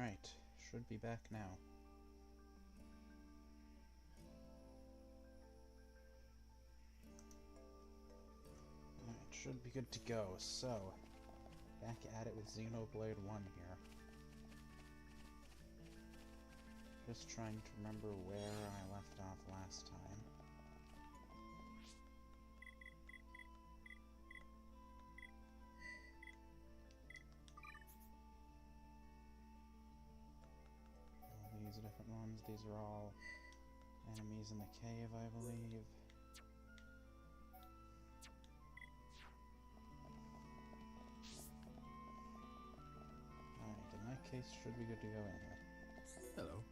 Alright, should be back now. Alright, should be good to go. So, back at it with Xenoblade 1 here. Just trying to remember where I left off last time. These different ones. These are all enemies in the cave, I believe. Alright, in that case, should be good to go anyway. Hello.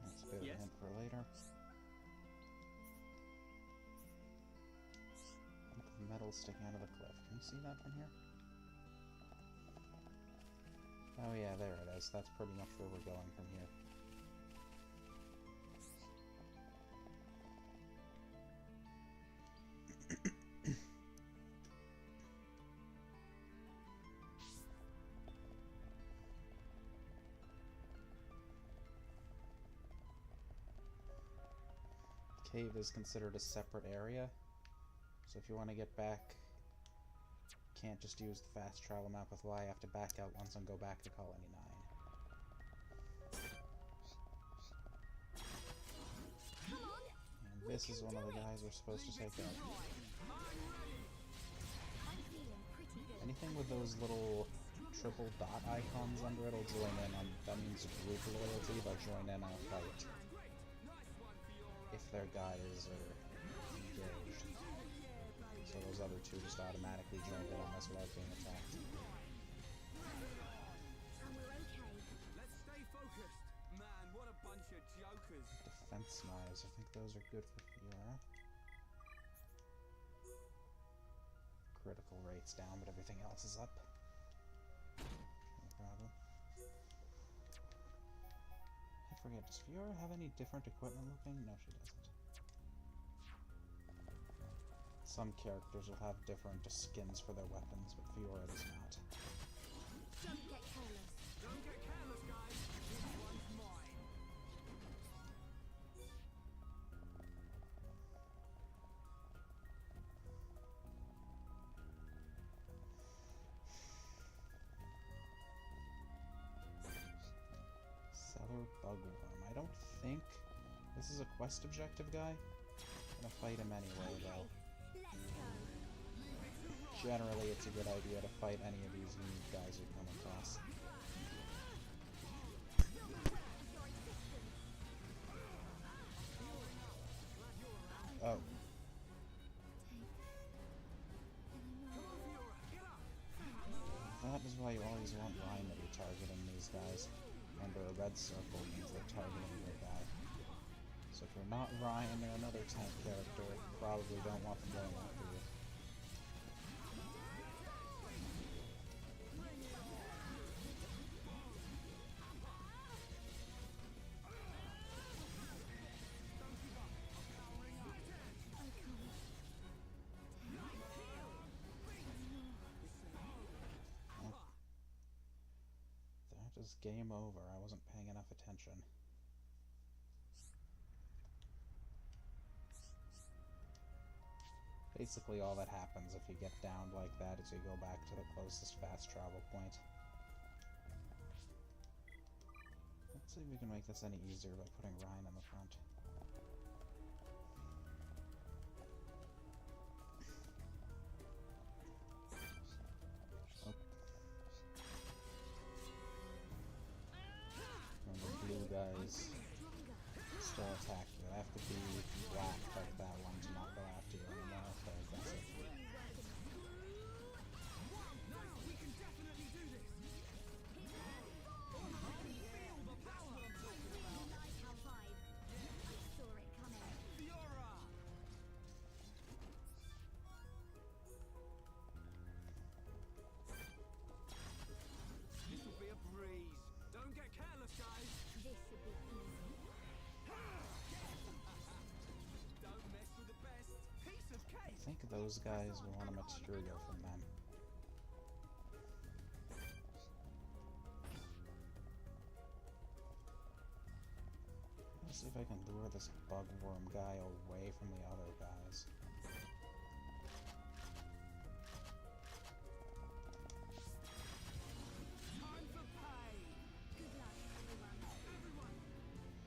That's a bit of a hint for later. Metal sticking out of the cliff. Can you see that from here? Oh yeah, there it is. That's pretty much where we're going from here. The cave is considered a separate area. So if you want to get back, you can't just use the fast travel map with Y, you have to back out once and go back to Colony 9. And this is one of the guys we're supposed to take out. Anything with those little triple dot icons under it will join in on, that means group loyalty, they'll join in on a fight. If their guys are engaged. So those other two just automatically join in on this without being attacked. Let's stay focused. Man, what a bunch of jokers. Defense knives, I think those are good for Fiora. Critical rate's down, but everything else is up. No problem. I forget, does Fiora have any different equipment looking? No, she doesn't. Some characters will have different skins for their weapons, but Fiora does not. Don't get careless. Don't get careless, guys. This one's mine. Cellar Bugworm. I don't think this is a quest objective guy. I'm gonna fight him anyway, though. Let's go. Generally, it's a good idea to fight any of these unique guys you come across. Oh. That is why you always want Ryan to be targeting these guys. Under a red circle means they're targeting your guy. So if you're not Ryan or another tank character, you probably don't want them going after you. That is game over. I wasn't paying enough attention. Basically all that happens if you get downed like that is you go back to the closest fast travel point. Let's see if we can make this any easier by putting Ryan in the front. Oh. Remember, blue guys still attack you. They have to be black like that one to not go after you anymore if they're aggressive. We can definitely do this. I can feel the power. I really like our vibe. those guys, we want a material from them. Let's see if I can lure this bugworm guy away from the other guys.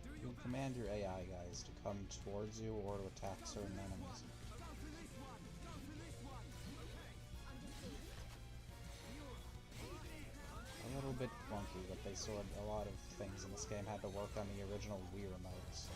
You can command your AI guys to come towards you or to attack certain enemies. A little bit clunky, but they sort of, a lot of things in this game had to work on the original Wii remote, so.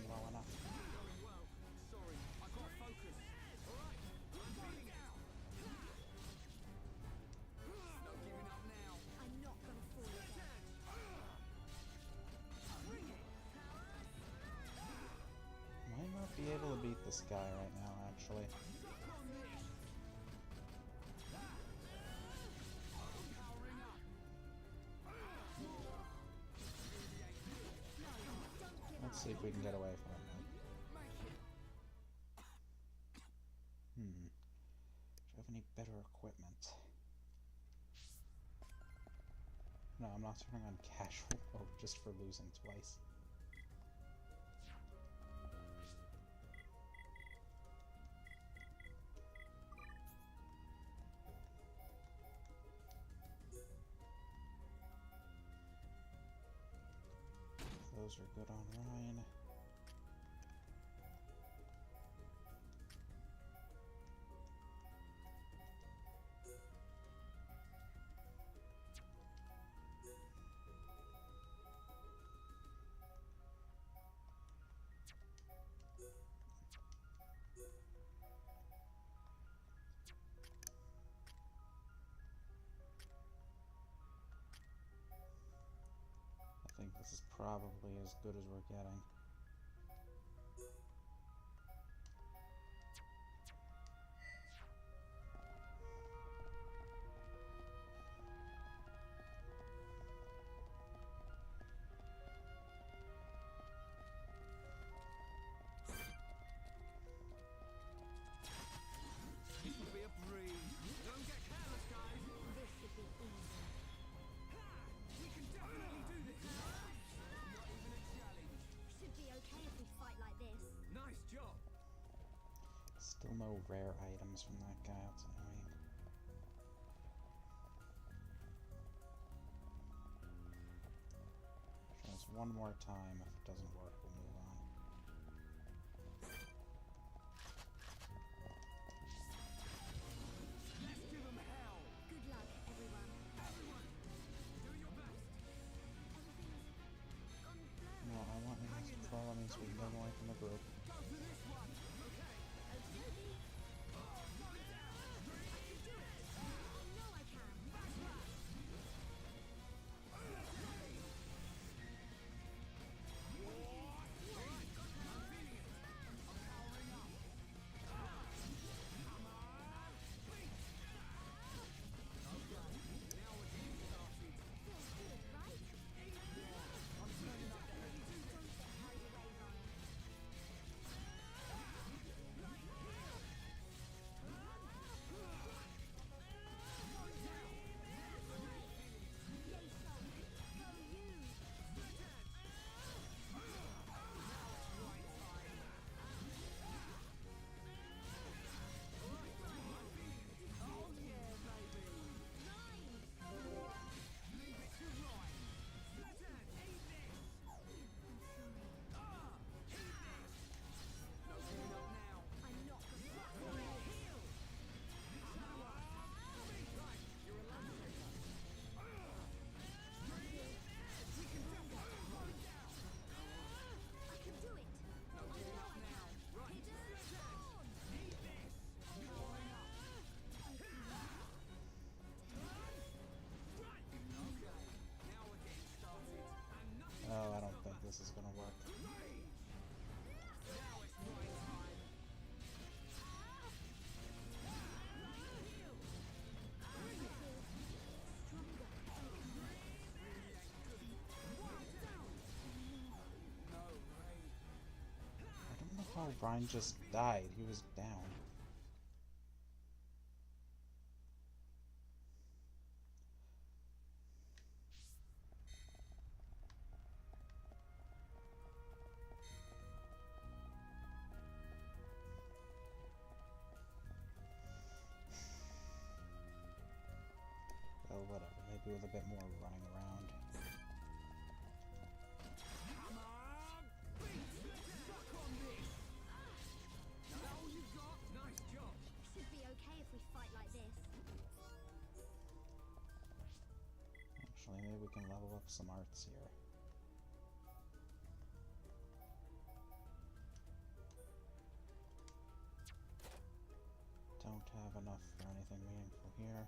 Well enough. Sorry, I got focus. Alright, I'm bleeding out. No giving up now. I'm not gonna fall again. Bring it. Might not be able to beat this guy right now, actually. Let's see if we can get away from him now. Do you have any better equipment? No, I'm not turning on casual mode just for losing twice. Those are good on Ryan. I think this is probably as good as we're getting. This will be a breeze. Don't get careless, guys. This should be easy. We can definitely do this. Not even a challenge. Should be okay if we fight like this. Nice job. Still no rare items from that guy, that's annoying. Try this one more time. If it doesn't work, we'll move on. Let's give them hell. Good luck, everyone. Everyone, do your best. Everything's gone blurry. No, I want you to follow me so we can get away from the group. Go for this one. Okay. Okey-dokey. Slow it down. I can do it. I know I can. Brian just died. He was down. Well, whatever. Maybe with a bit more running around. Come on! Beat! Suck on this! Is that all you've got? Nice job! Should be okay if we fight like this. Actually, maybe we can level up some arts here. Don't have enough for anything meaningful here.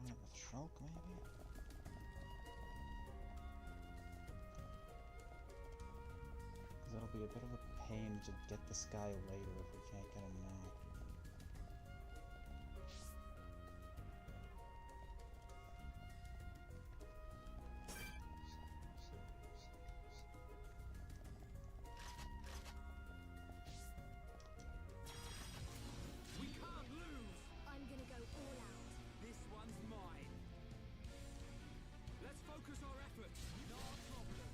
Try it with Shulk, maybe? Because it'll be a bit of a pain to get this guy later if we can't get him now. We can't lose! I'm gonna go all out. This one's mine. Let's focus our efforts. Not a problem.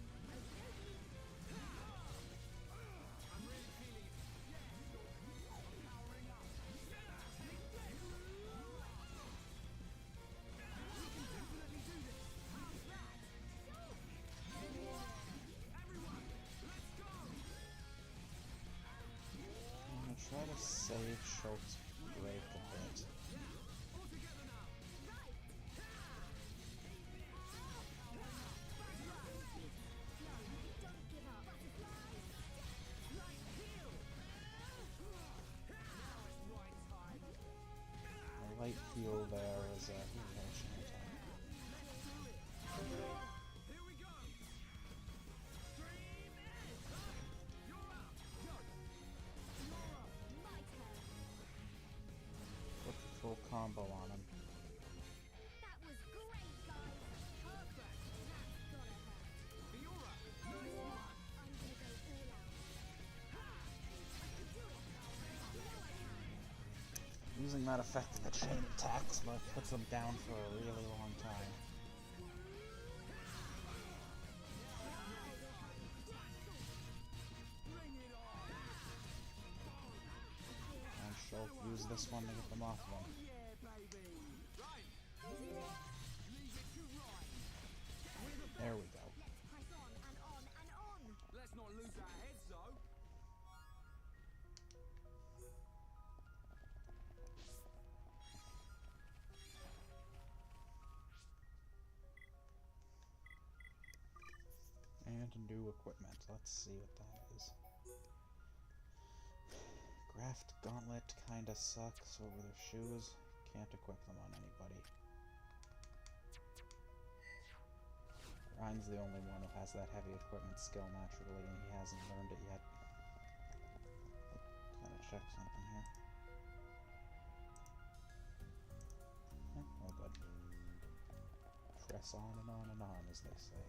I'm really feeling it. Yeah. I'm powering up. Take this. We can definitely do this. How's that? Everyone, let's go. I'm gonna try to save Shulk's break a bit. All together now. Don't give up. Nice heel. Now it's right time. A light heal there is a reaction attack. Here we go. Stream in. You're up. Go. My turn. Put the full combo on him. That was great, guys. Perfect. That's gotta hurt. Fiora. Nice one. I'm gonna go all out. I can do it. You know I can. Using that effect in the chain attacks puts him down for a really long time. Bring it on. And Shulk use this one to get them off of him. Yeah, baby. Right. Leave it to right. There we go. Let's press on and on and on. Let's not lose our heads, though. And new equipment. Let's see what that is. Graft Gauntlet kinda sucks over their shoes. Can't equip them on anybody. Ryan's the only one who has that heavy equipment skill naturally, and he hasn't learned it yet. Gotta check something here. Oh, good. Press on and on and on, as they say.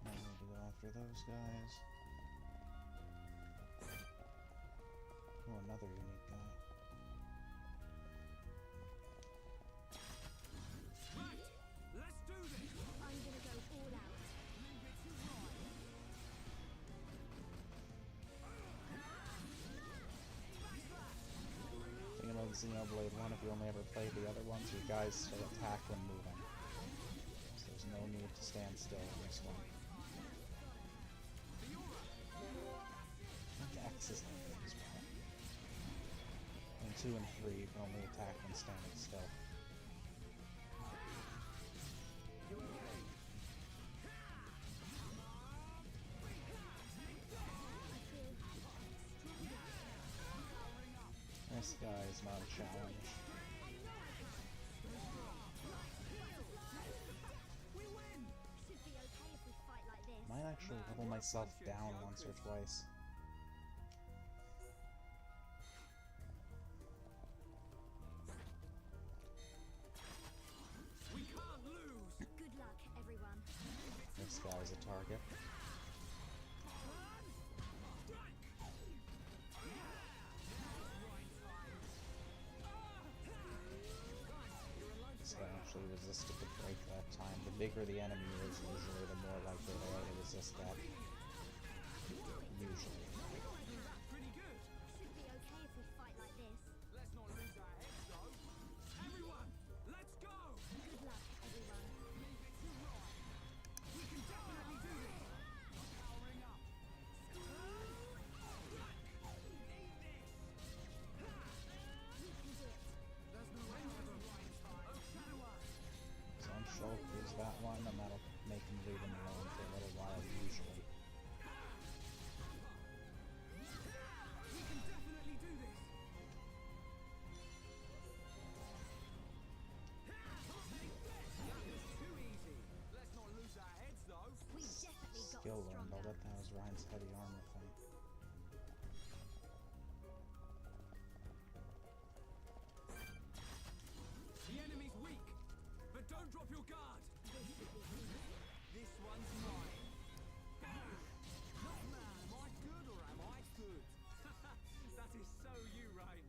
Now we need to go after those guys. Oh, another unique guy. Right. Let's do this. I'm gonna go all out. Leave it to right. Thing about Xenoblade 1, if you only ever play the other ones, your guys still attack when moving. So there's no need to stand still in this one. I think X is like that as well. And 2 and 3, you can only attack when standing still. I feel This guy is not a challenge. We win! Should be okay if we fight like this. Might actually level myself down once or twice. We can't lose! Good luck, everyone. This guy's a target. This guy actually resisted the break that time. The bigger the enemy is, usually the more likely they are to resist that. Usually. Pretty good! Should be okay if we fight like this. Let's not lose our heads though! Everyone, let's go! Good luck, everyone. Leave it to right! We can definitely do this! I'm powering up! We can do it. There's no end to the right time! Overshadow us! So I'm sure if there's that one, and that'll make him leave him alone for a little while, usually. We can definitely do this! That was too easy! Let's not lose our heads though! We definitely got Skill learned. I'll stronger. bet that was Ryan's heavy armor thing. The enemy's weak, but don't drop your guard! This should be easy. This one's mine. Not man, am I good or am I good? That is so you, Ryan.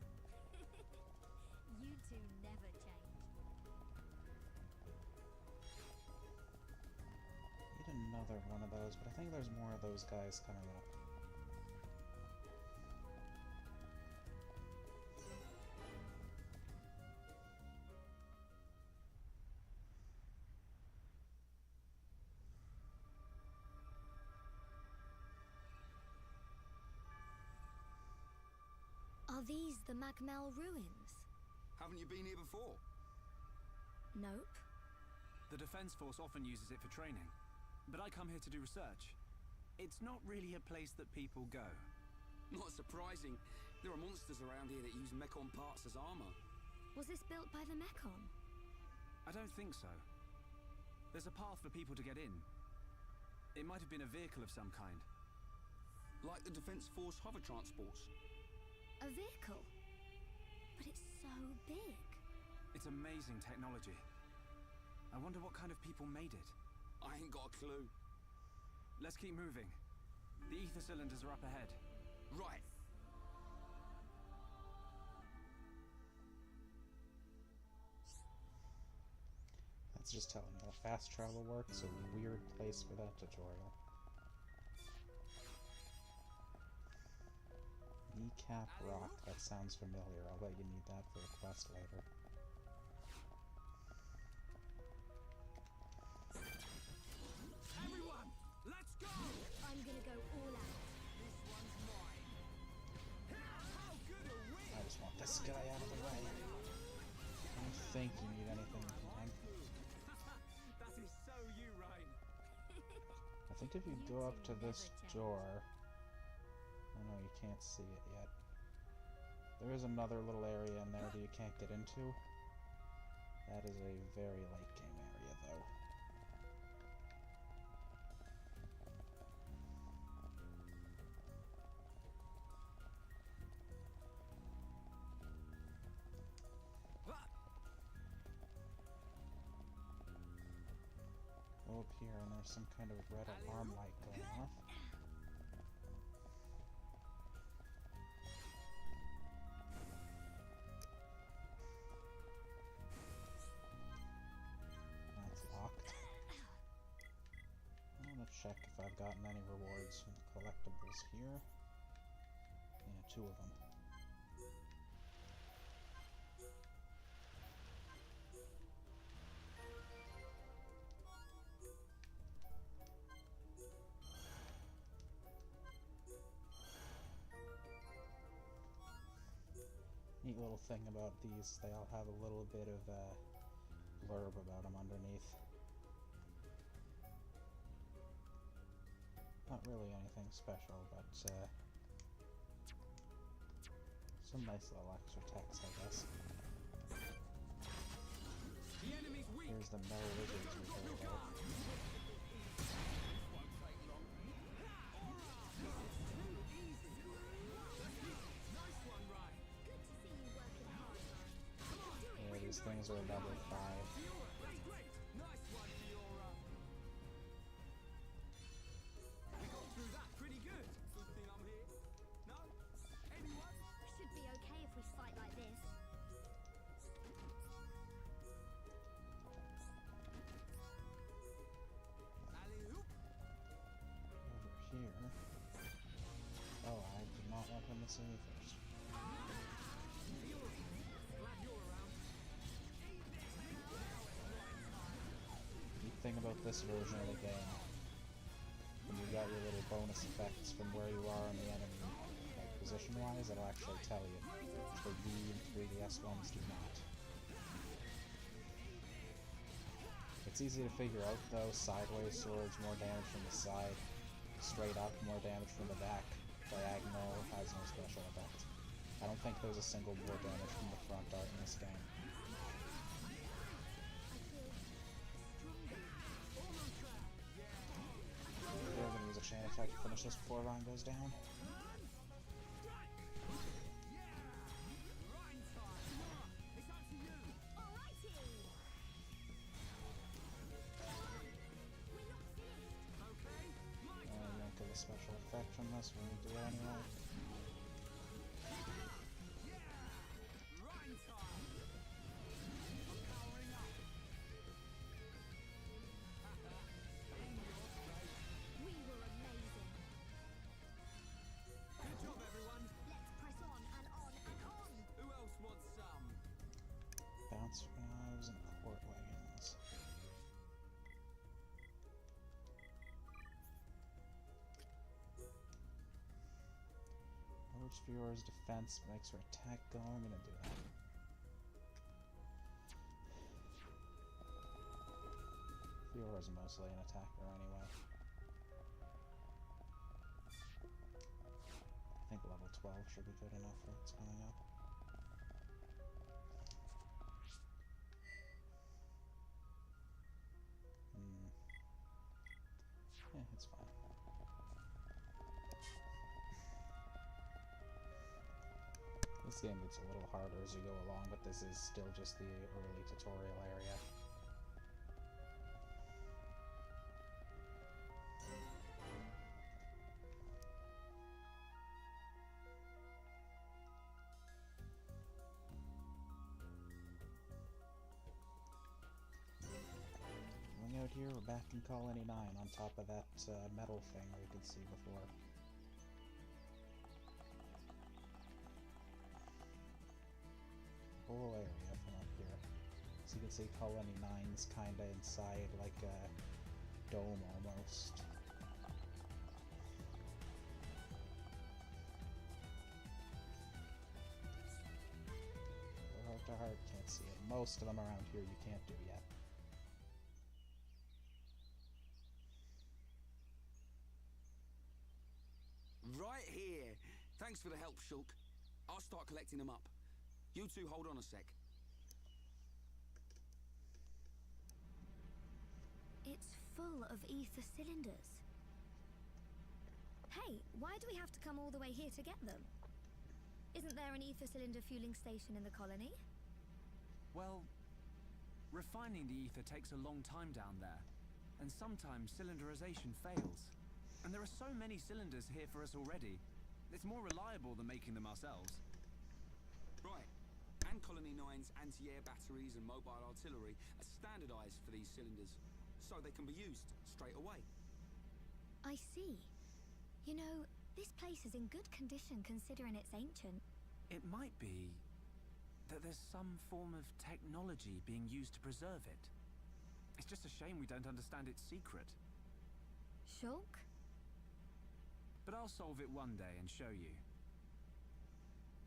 You two never change. Need another one of those, but I think there's more of those guys coming up. Are these the Magmel ruins? Haven't you been here before? Nope. The Defense Force often uses it for training, but I come here to do research. It's not really a place that people go. Not surprising. There are monsters around here that use Mechon parts as armor. Was this built by the Mechon? I don't think so. There's a path for people to get in. It might have been a vehicle of some kind. Like the Defense Force hover transports. A vehicle? But it's so big. It's amazing technology. I wonder what kind of people made it. I ain't got a clue. Let's keep moving. The ether cylinders are up ahead. Right. That's just telling you how fast travel works. A weird place for that tutorial. Kneecap Rock. That sounds familiar. I'll bet you need that for a quest later. Everyone, let's go! I'm gonna go all out. This one's mine. How good a win! I just want this guy out of the way. I don't think you need anything, man. That is so you, Ryan. I think if you go up to this door... I know you can't see it yet. There is another little area in there that you can't get into. That is a very late game area, though. Go up here and there's some kind of red alarm light going off. Check if I've gotten any rewards from the collectibles here. Yeah, 2 of them. Neat little thing about these, they all have a little bit of a blurb about them underneath. Not really anything special, but Some nice little extra text, I guess. The enemy's weak. Here's the no wizards we heard about. Won't take long. Too easy. Nice one, Ray. Good to see you working hard, man. Yeah, these things are level 5. Great, great. Nice one, Fiora. We got through that pretty good. Good thing I'm here. No? Anyone? Should be okay if we fight like this. Alley-oop. Over here. Oh, I did not want him to see me first. Glad you're around. Neat thing about this version of the game, when you got your little bonus effects from where you are on the enemy, like position-wise, it'll actually tell you. The Wii and 3DS ones do not. It's easy to figure out though. Sideways swords, more damage from the side. Straight up, more damage from the back. Diagonal has no special effect. I don't think there's a single more damage from the front art in this game. We're gonna use a chain attack to finish this before Ryan goes down. Alrighty! You don't get a special effect from this, we're gonna do it anyway. We were amazing. Good job, everyone. Let's press on and on and on. Who else wants some? Bounce knives and court wagons. Lord Fiora's defense makes her attack go. I'm gonna do that. Fiora's mostly an attacker anyway. I think level 12 should be good enough for what's coming up. Yeah, it's fine. This game gets a little harder as you go along, but this is still just the early tutorial area. Going out here, we're back in Colony 9 on top of that metal thing we could see before. Whole area from up here. So you can see Colony 9's kinda inside like a dome almost. Heart to heart, can't see it. Most of them around here you can't do yet. Right here. Thanks for the help, Shulk. I'll start collecting them up. You two hold on a sec. It's full of ether cylinders. Hey, why do we have to come all the way here to get them? Isn't there an ether cylinder fueling station in the colony? Well, refining the ether takes a long time down there, and sometimes cylinderization fails. And there are so many cylinders here for us already. It's more reliable than making them ourselves. Right. And Colony 9's anti-air batteries and mobile artillery are standardized for these cylinders, so they can be used straight away. I see. You know, this place is in good condition considering it's ancient. It might be that there's some form of technology being used to preserve it. It's just a shame we don't understand its secret. Shulk? But I'll solve it one day and show you.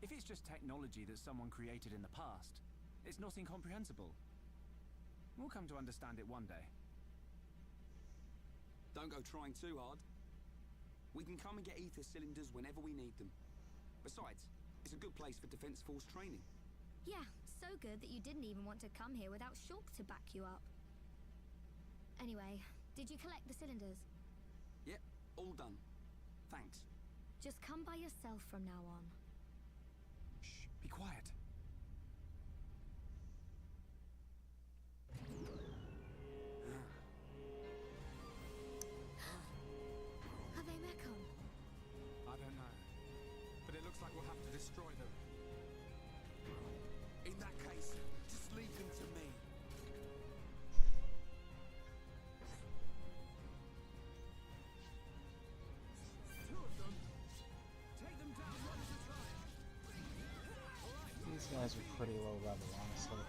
If it's just technology that someone created in the past, it's not incomprehensible. We'll come to understand it one day. Don't go trying too hard. We can come and get ether cylinders whenever we need them. Besides, It's a good place for Defence Force training. Yeah, so good that you didn't even want to come here without Shulk to back you up. Anyway, did you collect the cylinders? Yep, all done. Thanks. Just come by yourself from now on. Shh, be quiet. Are they Mechon? I don't know. But it looks like we'll have to destroy them. In that case, just leave them to me. Two of them. Take them down one at a time. These guys are pretty low level, honestly.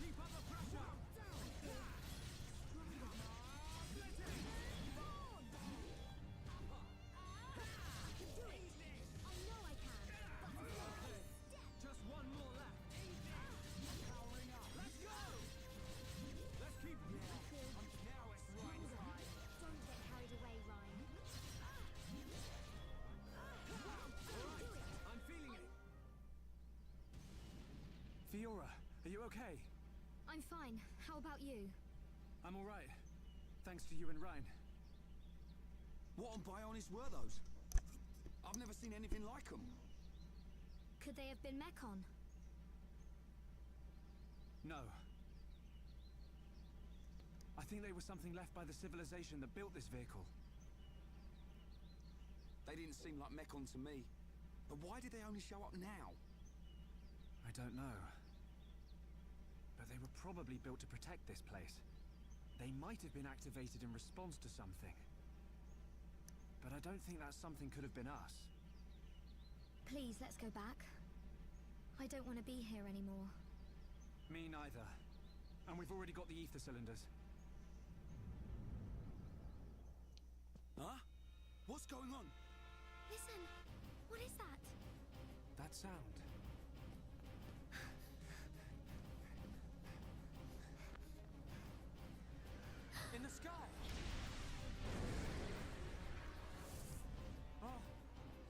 Keep up the pressure. I know I can. Just one more left. Powering up. Let's go. Let's keep. Now it's right time. Don't get carried away, Ryan. I'm feeling it. Fiora, are you okay? I'm fine. How about you? I'm all right. Thanks to you and Ryan. What on Bionis were those? I've never seen anything like them. Could they have been Mechon? No. I think they were something left by the civilization that built this vehicle. They didn't seem like Mechon to me. But why did they only show up now? I don't know. But they were probably built to protect this place. They might have been activated in response to something. But I don't think that something could have been us. Please, let's go back. I don't want to be here anymore. Me neither. And we've already got the ether cylinders. Huh? What's going on? Listen, what is that? That sound. In the sky!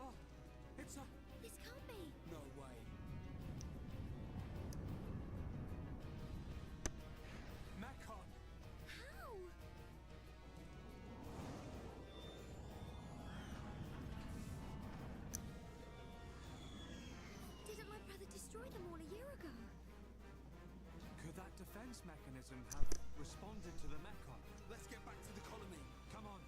Oh, it's a... This can't be. No way. Mechon! How? Didn't my brother destroy them all a year ago? Could that defense mechanism have responded to the Mechon? Let's get back to the colony. Come on.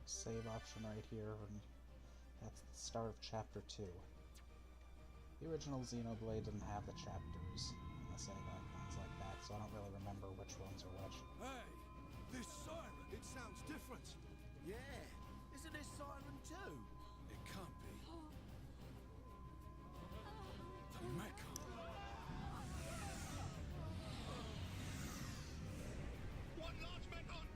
Save option right here, and that's the start of chapter 2. The original Xenoblade didn't have the chapters and the save icons like that, so I don't really remember which ones are which. Hey, this siren, it sounds different. Yeah, isn't this siren too? It can't be. The Mechon. One large Mechon,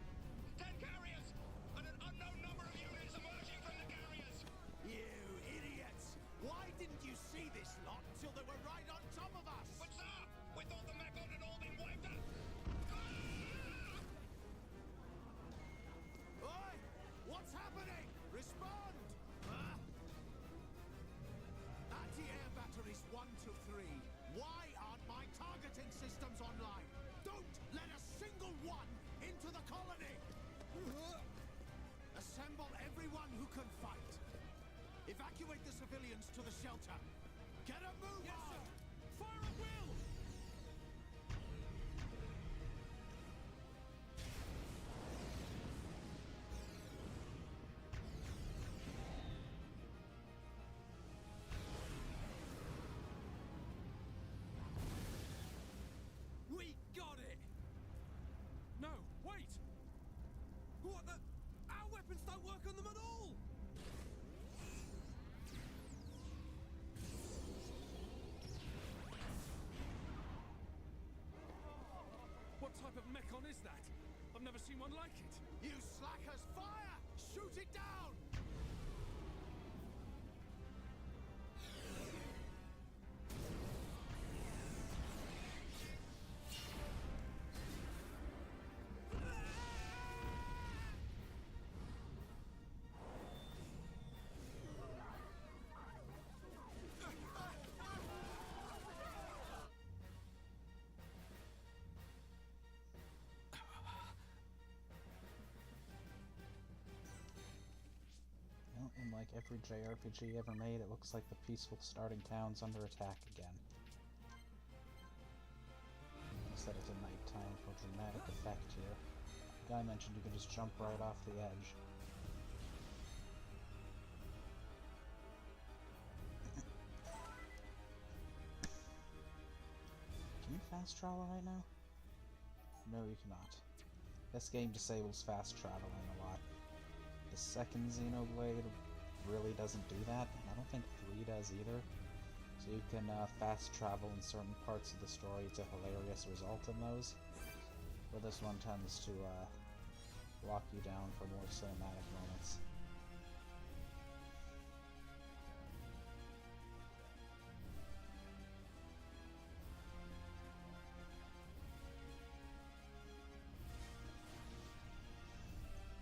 10 carriers, and an unknown number of units emerging from the carriers. You idiots! Why didn't you see this lot till they were right on top of us? But sir, we thought the Mechon had all been wiped out. Oi! What's happening? Respond! Anti-air batteries 1 to 3. Why aren't my targeting systems online? Don't let a single one into the colony! Assemble everyone who can fight. Evacuate the civilians to the shelter. Get a move on! Fire at will! We got it! No, wait! What the... Our weapons don't work on them at all! What type of Mechon is that? I've never seen one like it. You slackers, fire! Shoot it down! like every JRPG ever made, it looks like the peaceful starting town's under attack again. I said it's a nighttime for dramatic effect here. Guy mentioned you can just jump right off the edge. Can you fast travel right now? No, you cannot. This game disables fast traveling a lot. The second Xenoblade really doesn't do that, and I don't think 3 does either. So you can fast travel in certain parts of the story to hilarious result in those. But this one tends to lock you down for more cinematic moments.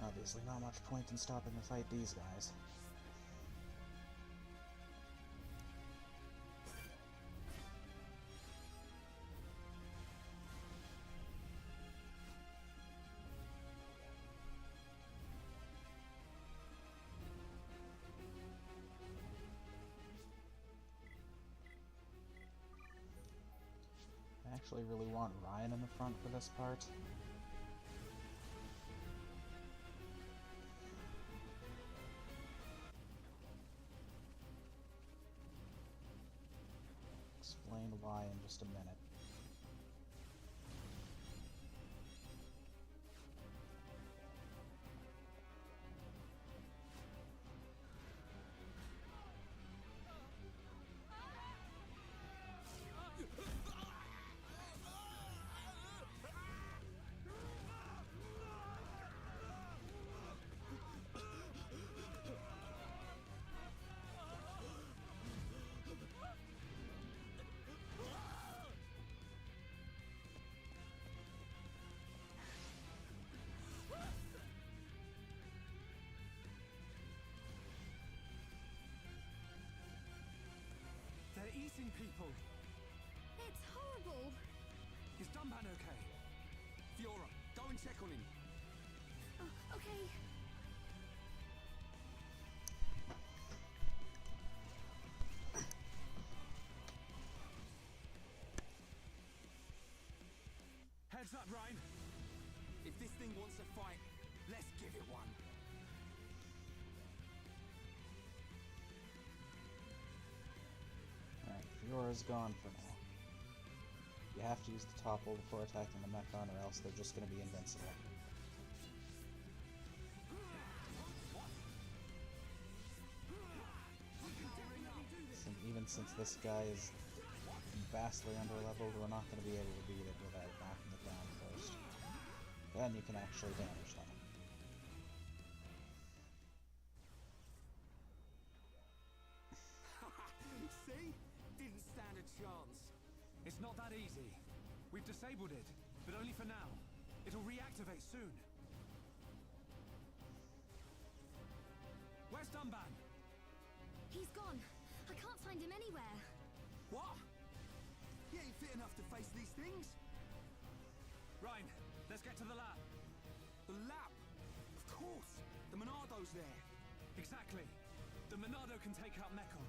Obviously not much point in stopping to fight these guys. I actually really want Ryan in the front for this part. Explain why in just a minute. They're eating people. It's horrible. Is Dunban okay? Fiora, go and check on him. Oh, okay. Heads up, Ryan. If this thing wants a fight, let's give it one. Alright, Fiora's gone for now. You have to use the topple before attacking the Mechon, or else they're just going to be invincible. And even since this guy is vastly underleveled, we're not going to be able to beat it without knocking it down first. Then you can actually damage them. See? Didn't stand a chance. It's not that easy. We've disabled it, but only for now. It'll reactivate soon. Where's Dunban? He's gone. I can't find him anywhere. What? He ain't fit enough to face these things? Ryan, let's get to the lab. The lab? Of course. The Monado's there. Exactly. The Monado can take out Mechon.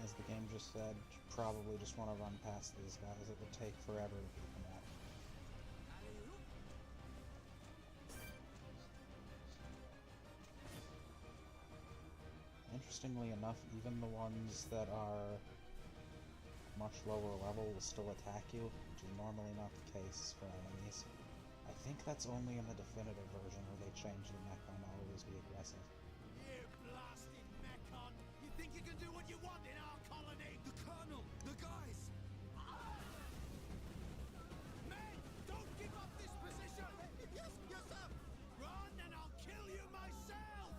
As the game just said, you probably just want to run past these guys. It would take forever to beat them out. Interestingly enough, even the ones that are much lower level will still attack you, which is normally not the case for enemies. I think that's only in the definitive version where they change the Mechon to always be aggressive. You blasted Mechon! You think you can do what you want in our colony? The Colonel! The guys! Men, don't give up this position! Yes, yes, sir! Run and I'll kill you myself!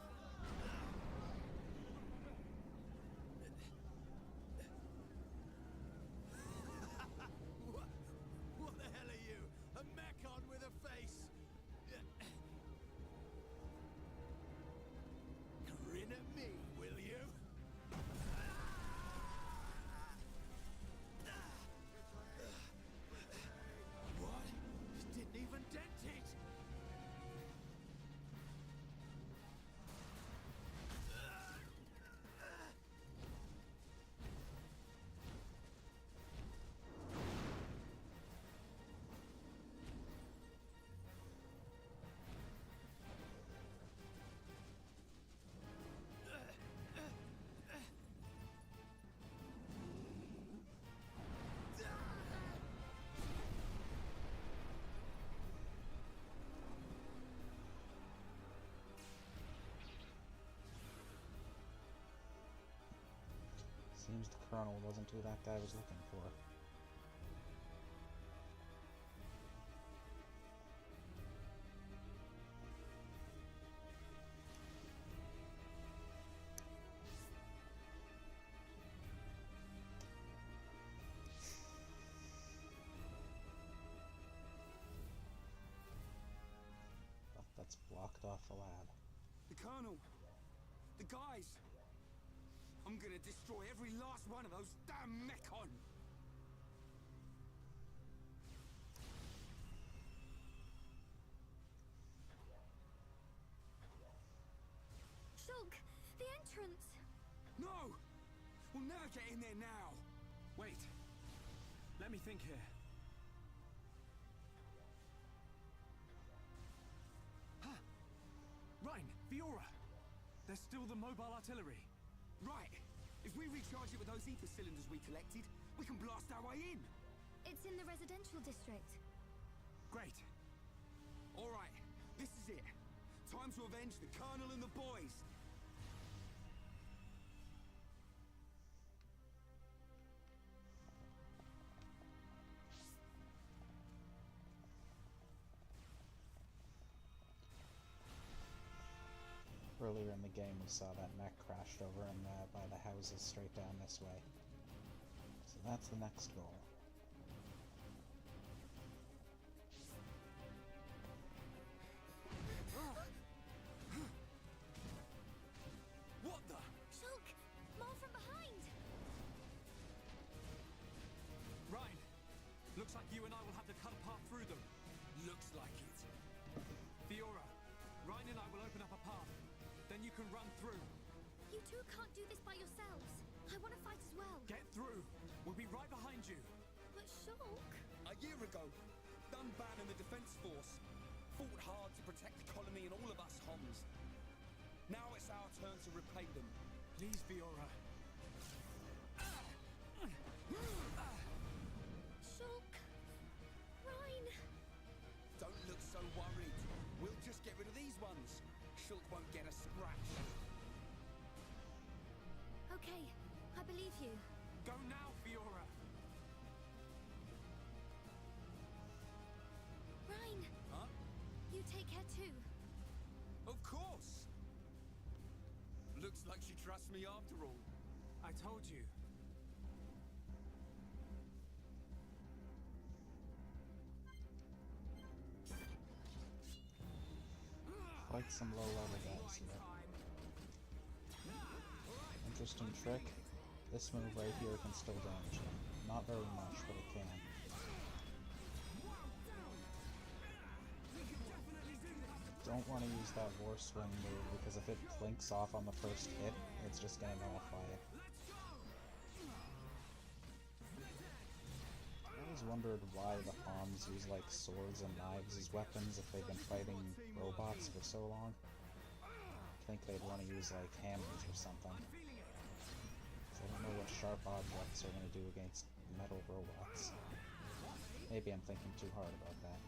What the hell are you? A Mechon with a face? Grin at me, will you? Seems the Colonel wasn't who that guy was looking for. But that's blocked off the lab. The Colonel! The guys! I'm gonna destroy every last one of those damn Mechon! Shulk, the entrance! No! We'll never get in there now! Wait. Let me think here. Huh. Rhine, Fiora! There's still the mobile artillery. Right! If we recharge it with those ether cylinders we collected, we can blast our way in! It's in the residential district. Great. Alright, this is it. Time to avenge the Colonel and the boys! Earlier in the game, we saw that mech crashed over in by the houses straight down this way. So that's the next goal. What the? Shulk, more from behind! Rhine, looks like you and I will have to cut a path through them. Looks like it. Fiora, Rhine and I will open up a path. Then you can run through. You two can't do this by yourselves. I want to fight as well. Get through. We'll be right behind you. But Shulk... A year ago, Dunban and the Defense Force fought hard to protect the colony and all of us Homs. Now it's our turn to repay them. Please, Fiora. Shulk... Rhine... Don't look so worried. We'll just get rid of these ones. Shulk won't get a scratch. Okay, I believe you. Go now, Fiora. Rhine, Huh? you take care too. Of course! Looks like she trusts me after all. I told you. Quite some low-level guys here. Interesting trick. This move right here can still damage them. Not very much, but it can. Don't want to use that War Swing move, because if it blinks off on the first hit, it's just going to nullify it. I always wondered why the Homs use like swords and knives as weapons if they've been fighting robots for so long. I think they'd want to use like hammers or something. I don't know what sharp objects are going to do against metal robots. Maybe I'm thinking too hard about that.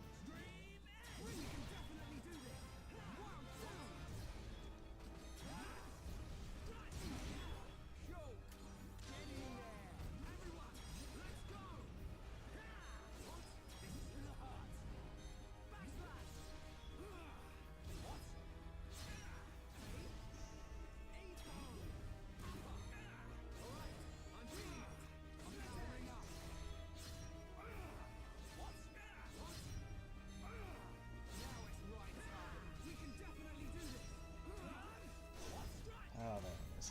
Oh, there it is.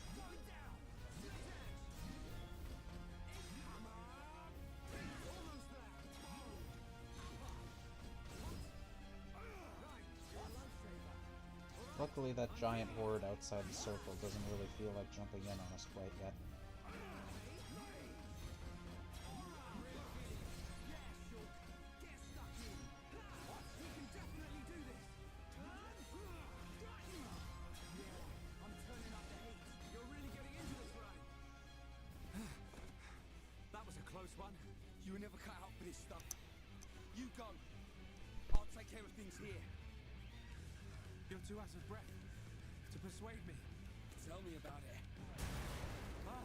Luckily, that giant horde outside the circle doesn't really feel like jumping in on us quite yet. That was a close one. You were never cut out for this stuff. You go. I'll take care of things here. You're too out of breath to persuade me. Tell me about it. Ah,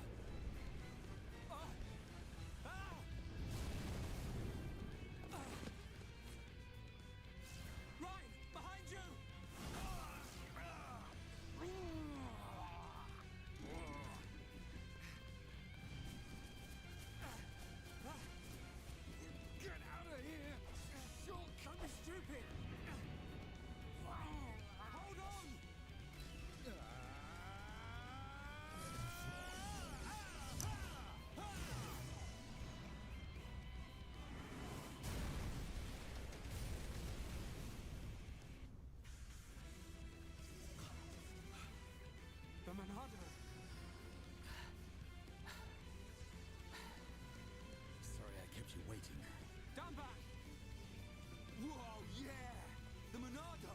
Monado. Sorry I kept you waiting. Dunban! Whoa, yeah! The Monado!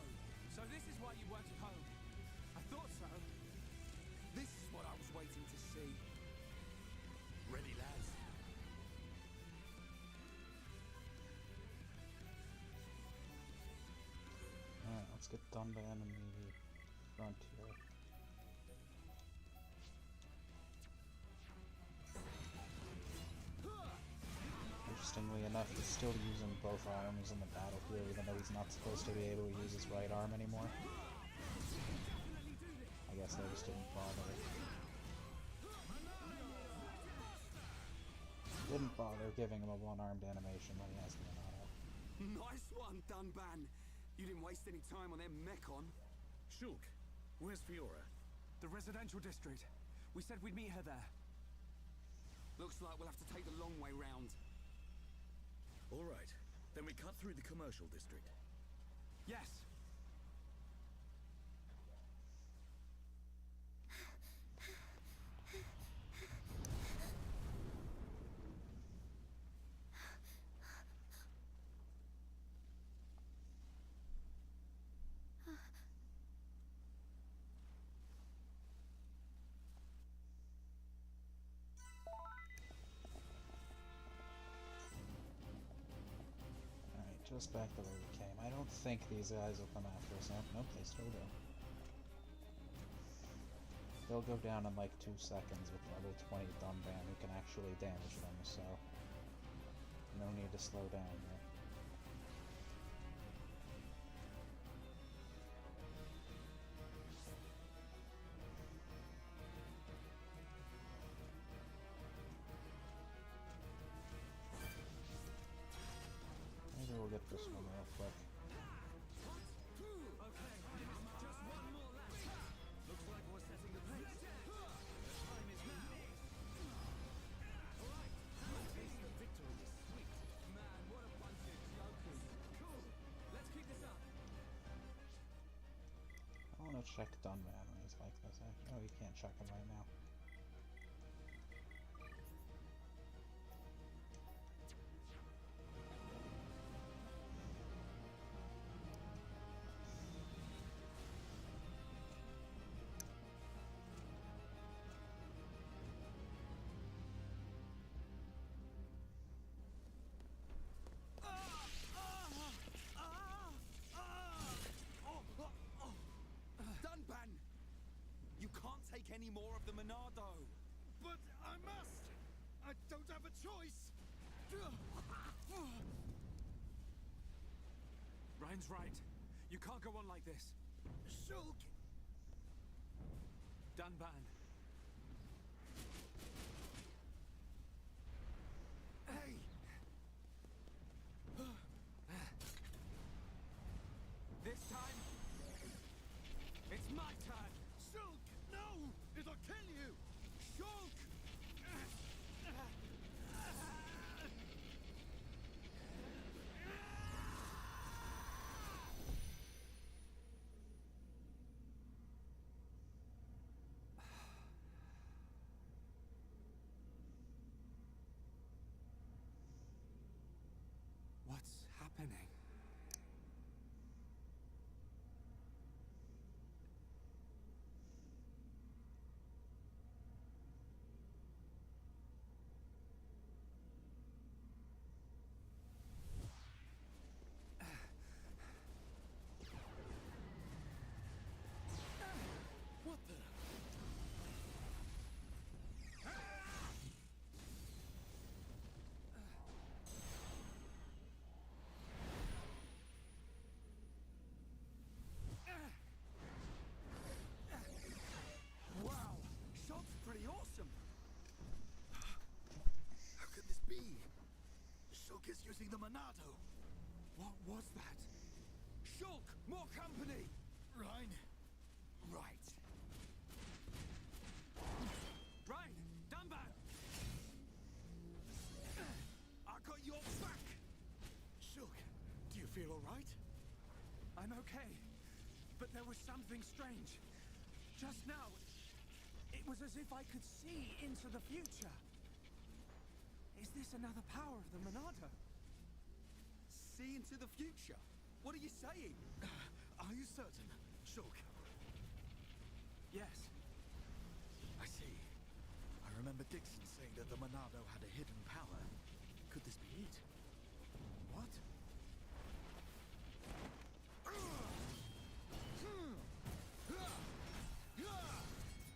So this is why you weren't at home. I thought so. This is what I was waiting to see. Ready, lads? Alright, let's get Dunban in the front here. Interestingly enough, he's still using both arms in the battle here, even though he's not supposed to be able to use his right arm anymore. I guess they just didn't bother. Didn't bother giving him a one-armed animation when he has the Monado. Nice one, Dunban! You didn't waste any time on their mechon. Shulk, where's Fiora? The residential district. We said we'd meet her there. Looks like we'll have to take the long way round. All right, then we cut through the commercial district. Yes. Just back the way we came. I don't think these guys will come after us. Nope, they still do. They'll go down in like 2 seconds with level 20 Dunban who can actually damage them, so no need to slow down there. Maybe we'll get this one real quick. Okay, just one more left. Looks like we're setting the pace. The time is now. Alright, taste of victory is sweet. Man, what a bunch of jokers. Cool, let's keep this up. I want to check Dunban when he's like this. Oh, you can't check him right now. Dunban! You can't take any more of the Monado! But I must! I don't have a choice! Ryan's right. You can't go on like this. Shulk! Dunban. Hey! This time, it's my turn. Shulk! No! It'll kill you! Shulk! What's happening? What the? Wow! Shulk's pretty awesome! How could this be? Shulk is using the Monado. What was that? Shulk! More company! Ryan, Right. Ryan! Dunban! I got your back! Shulk, do you feel all right? I'm okay. But there was something strange. Just now, It was as if I could see into the future. Is this another power of the Monado? See into the future? What are you saying? Are you certain, Shulk? Yes. I see. I remember Dixon saying that the Monado had a hidden power. Could this be it? What?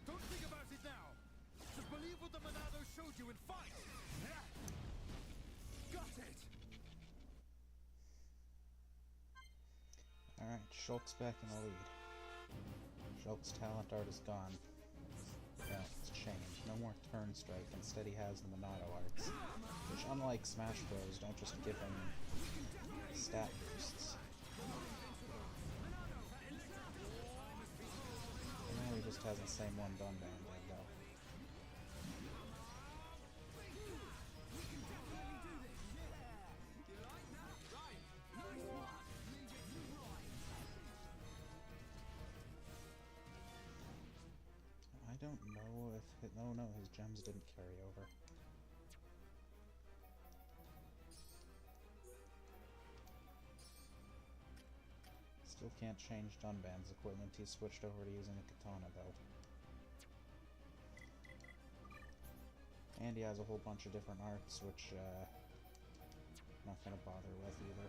Don't think about it now. Just believe what the Monado showed you and fight. Got it! Alright, Shulk's back in the lead. Shulk's talent art is gone. Yeah, it's changed. No more turn strike. Instead he has the Monado arts, which unlike Smash Bros. Don't just give him stat boosts. And now he just has the same one done band, there you go. I don't know if no, his gems didn't carry over. Still can't change Dunban's equipment. He switched over to using a katana though. And he has a whole bunch of different arts, which I'm not gonna bother with either.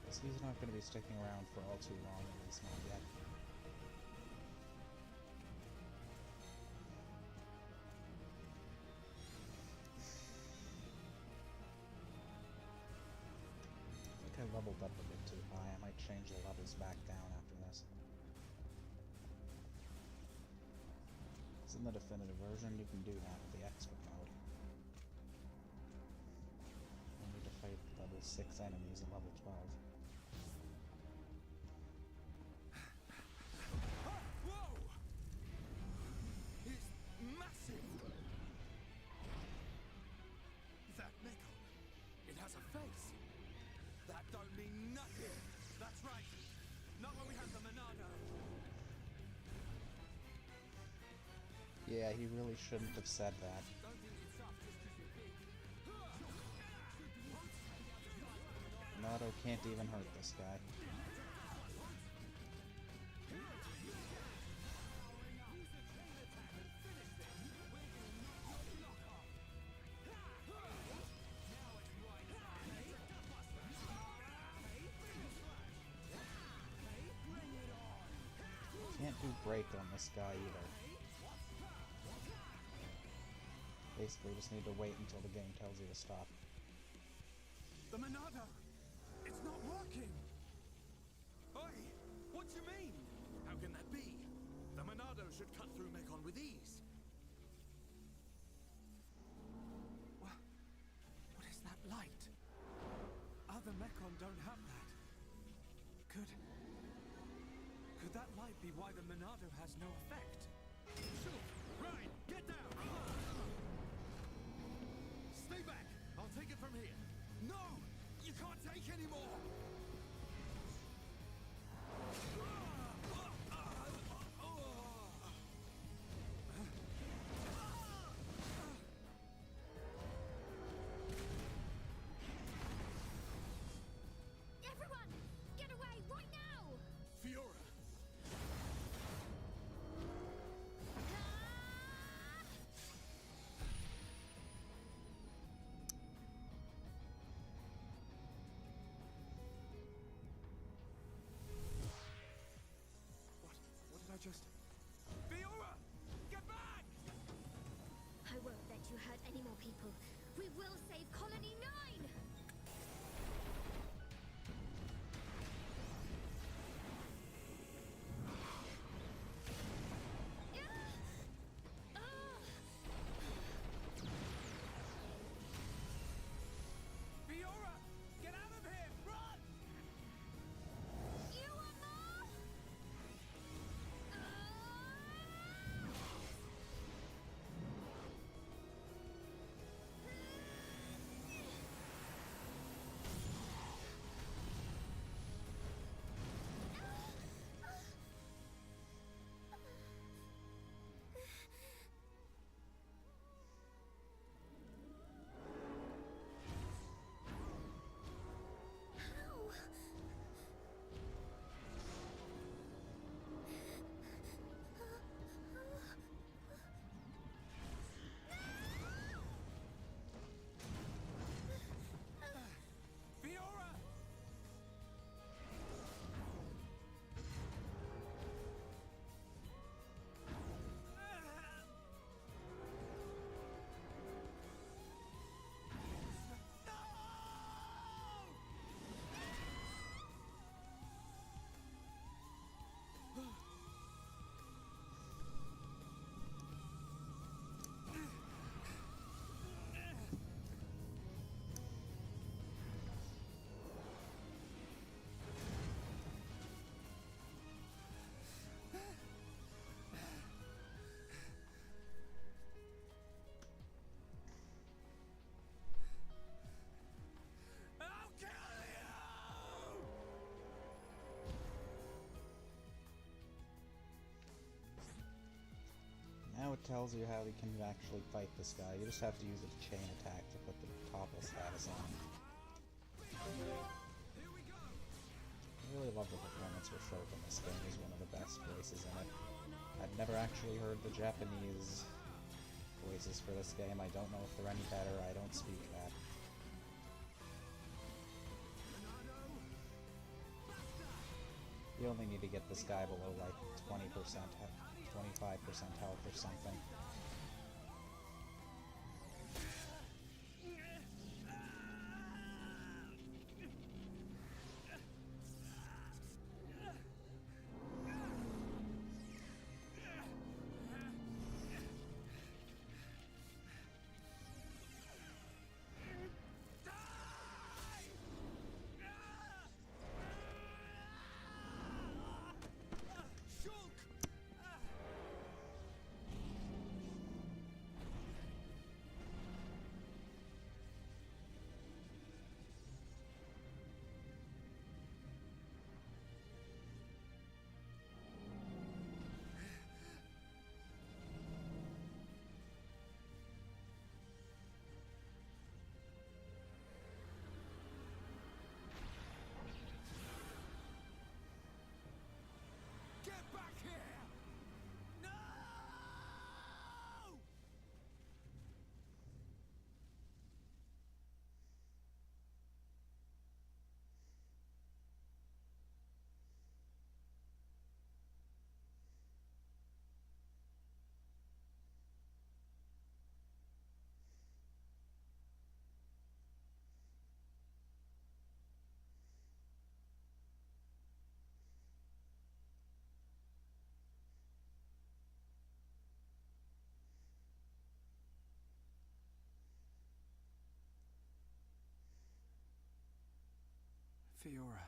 Because he's not gonna be sticking around for all too long, at least not yet. I leveled up a bit too high. I might change the levels back down after this. In the definitive version, you can do that with the expert mode. You need to fight level 6 enemies at level 12. Whoa! It's massive! That Meko, it has a face. That don't mean nothing! That's right. Not when we have the Monado. Yeah, he really shouldn't have said that. Don't think you're tough just 'cause you're big. Monado can't even hurt this guy. Can't do break on this guy either. Basically, just need to wait until the game tells you to stop. The Monado! It's not working! Oi! What do you mean? How can that be? The Monado should cut through Mekon with ease. What is that light? Other Mekon don't have that. Could that light be why the Monado has no effect? Shoot! Right! Get down! Stay back! I'll take it from here. No! You can't take any more! Everyone, get away right now! Fiora! What did I just... Fiora! Get back! I won't let you hurt any more people. We will save Colony 9! Fiora! Get out of here! Run! You want more? tells you how you can actually fight this guy. You just have to use a chain attack to put the topple status on. I really love the performance for Shulk in this game. He's one of the best voices in it. I've never actually heard the Japanese voices for this game. I don't know if they're any better. I don't speak that. You only need to get this guy below like 20%, 25% health or something. Get back here! No! Fiora.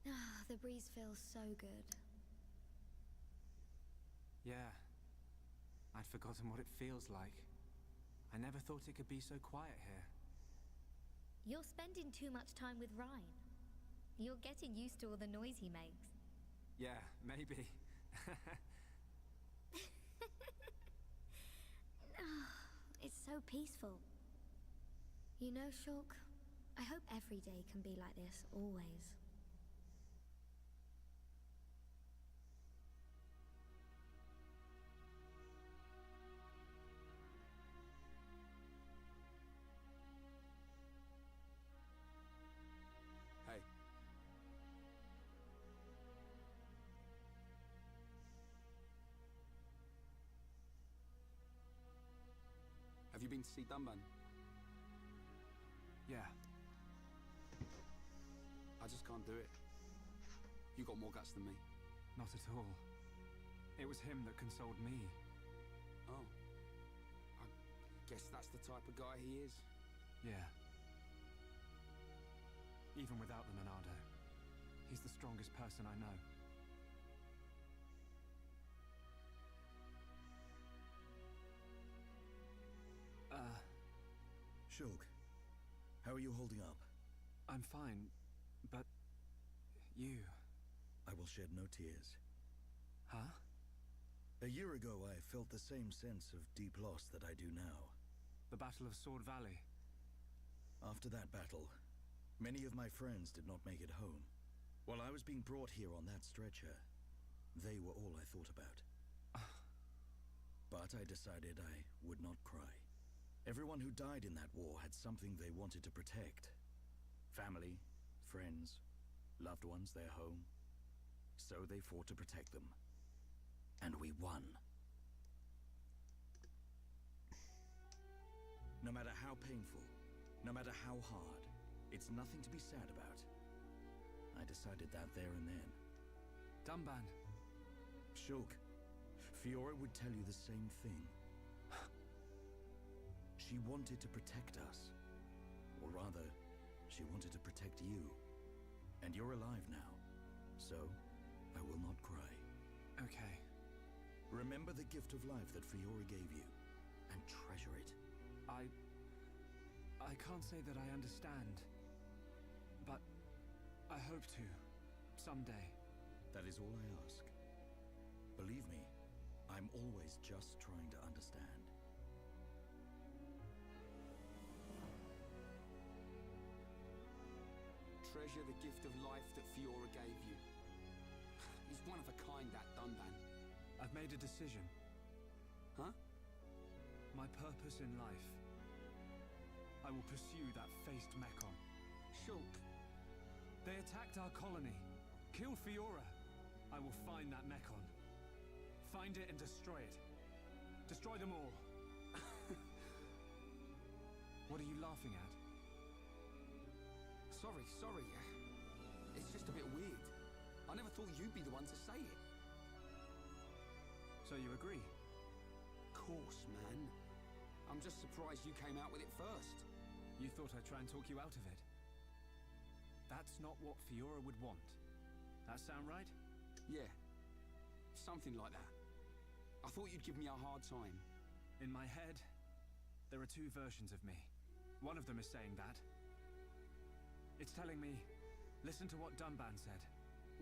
Ah, the breeze feels so good. Yeah. I'd forgotten what it feels like. I never thought it could be so quiet here. You're spending too much time with Ryan. You're getting used to all the noise he makes. Yeah, maybe. It's so peaceful. You know, Shulk, I hope every day can be like this, always. Hey. Have you been to see Dunban? Yeah. I just can't do it. You got more guts than me. Not at all. It was him that consoled me. Oh. I guess that's the type of guy he is. Yeah. Even without the Monado, he's the strongest person I know. Shulk, how are you holding up? I'm fine, but you... I will shed no tears. Huh? A year ago, I felt the same sense of deep loss that I do now. The Battle of Sword Valley. After that battle, many of my friends did not make it home. While I was being brought here on that stretcher, they were all I thought about. But I decided I would not cry. Everyone who died in that war had something they wanted to protect. Family, friends, loved ones, their home. So they fought to protect them. And we won. No matter how painful, no matter how hard, it's nothing to be sad about. I decided that there and then. Dunban. Shulk, Fiora would tell you the same thing. She wanted to protect us. Or rather, she wanted to protect you. And you're alive now. So, I will not cry. Okay. Remember the gift of life that Fiora gave you, and treasure it. I can't say that I understand. But I hope to, someday. That is all I ask. Believe me, I'm always just trying to understand. Treasure the gift of life that Fiora gave you. He's one of a kind, that Dunban. I've made a decision. Huh? My purpose in life. I will pursue that faced Mechon. Shulk. They attacked our colony. Killed Fiora. I will find that Mechon. Find it and destroy it. Destroy them all. What are you laughing at? Sorry. It's just a bit weird. I never thought you'd be the one to say it. So you agree? Course, man. I'm just surprised you came out with it first. You thought I'd try and talk you out of it? That's not what Fiora would want. That sound right? Yeah. Something like that. I thought you'd give me a hard time. In my head, there are two versions of me. One of them is saying that. It's telling me, listen to what Dunban said.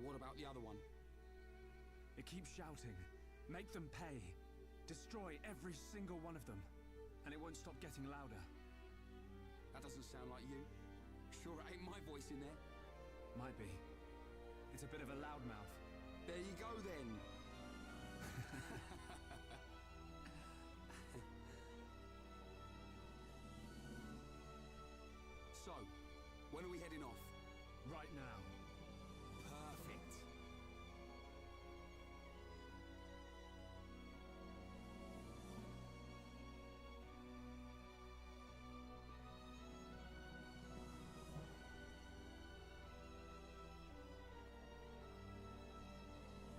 What about the other one? It keeps shouting, make them pay. Destroy every single one of them. And it won't stop getting louder. That doesn't sound like you. Sure it ain't my voice in there. Might be. It's a bit of a loudmouth. There you go then. So, when are we heading off? Right now. Perfect.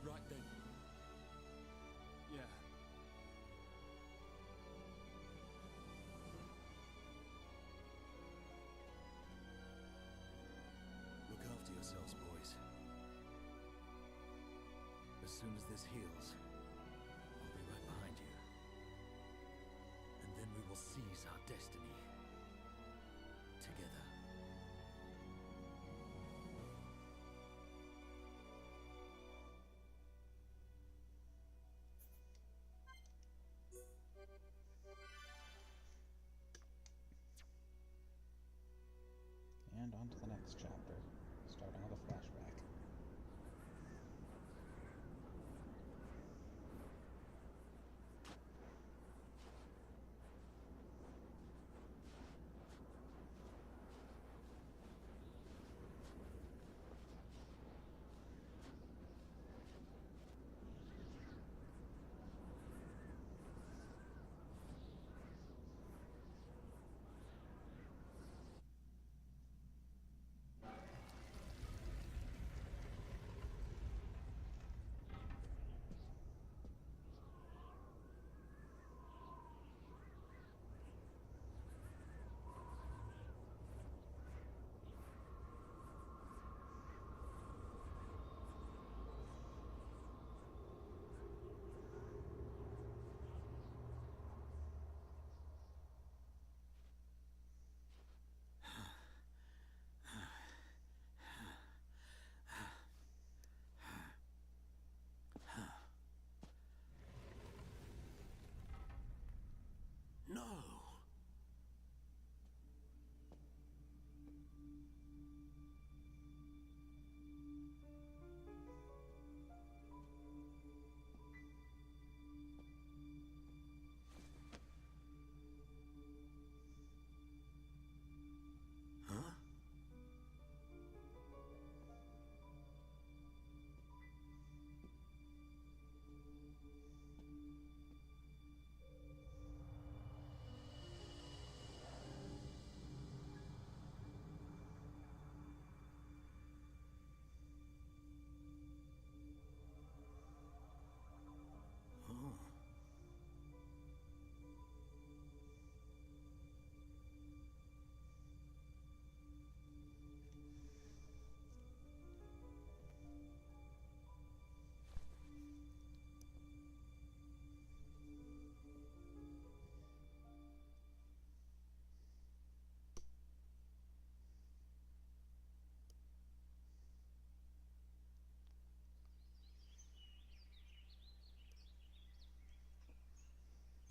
Right then. Yeah. Look after yourselves, boys. As soon as this heals, I'll be right behind you. And then we will seize our destiny. Together. And on to the next chapter, starting with a flashback.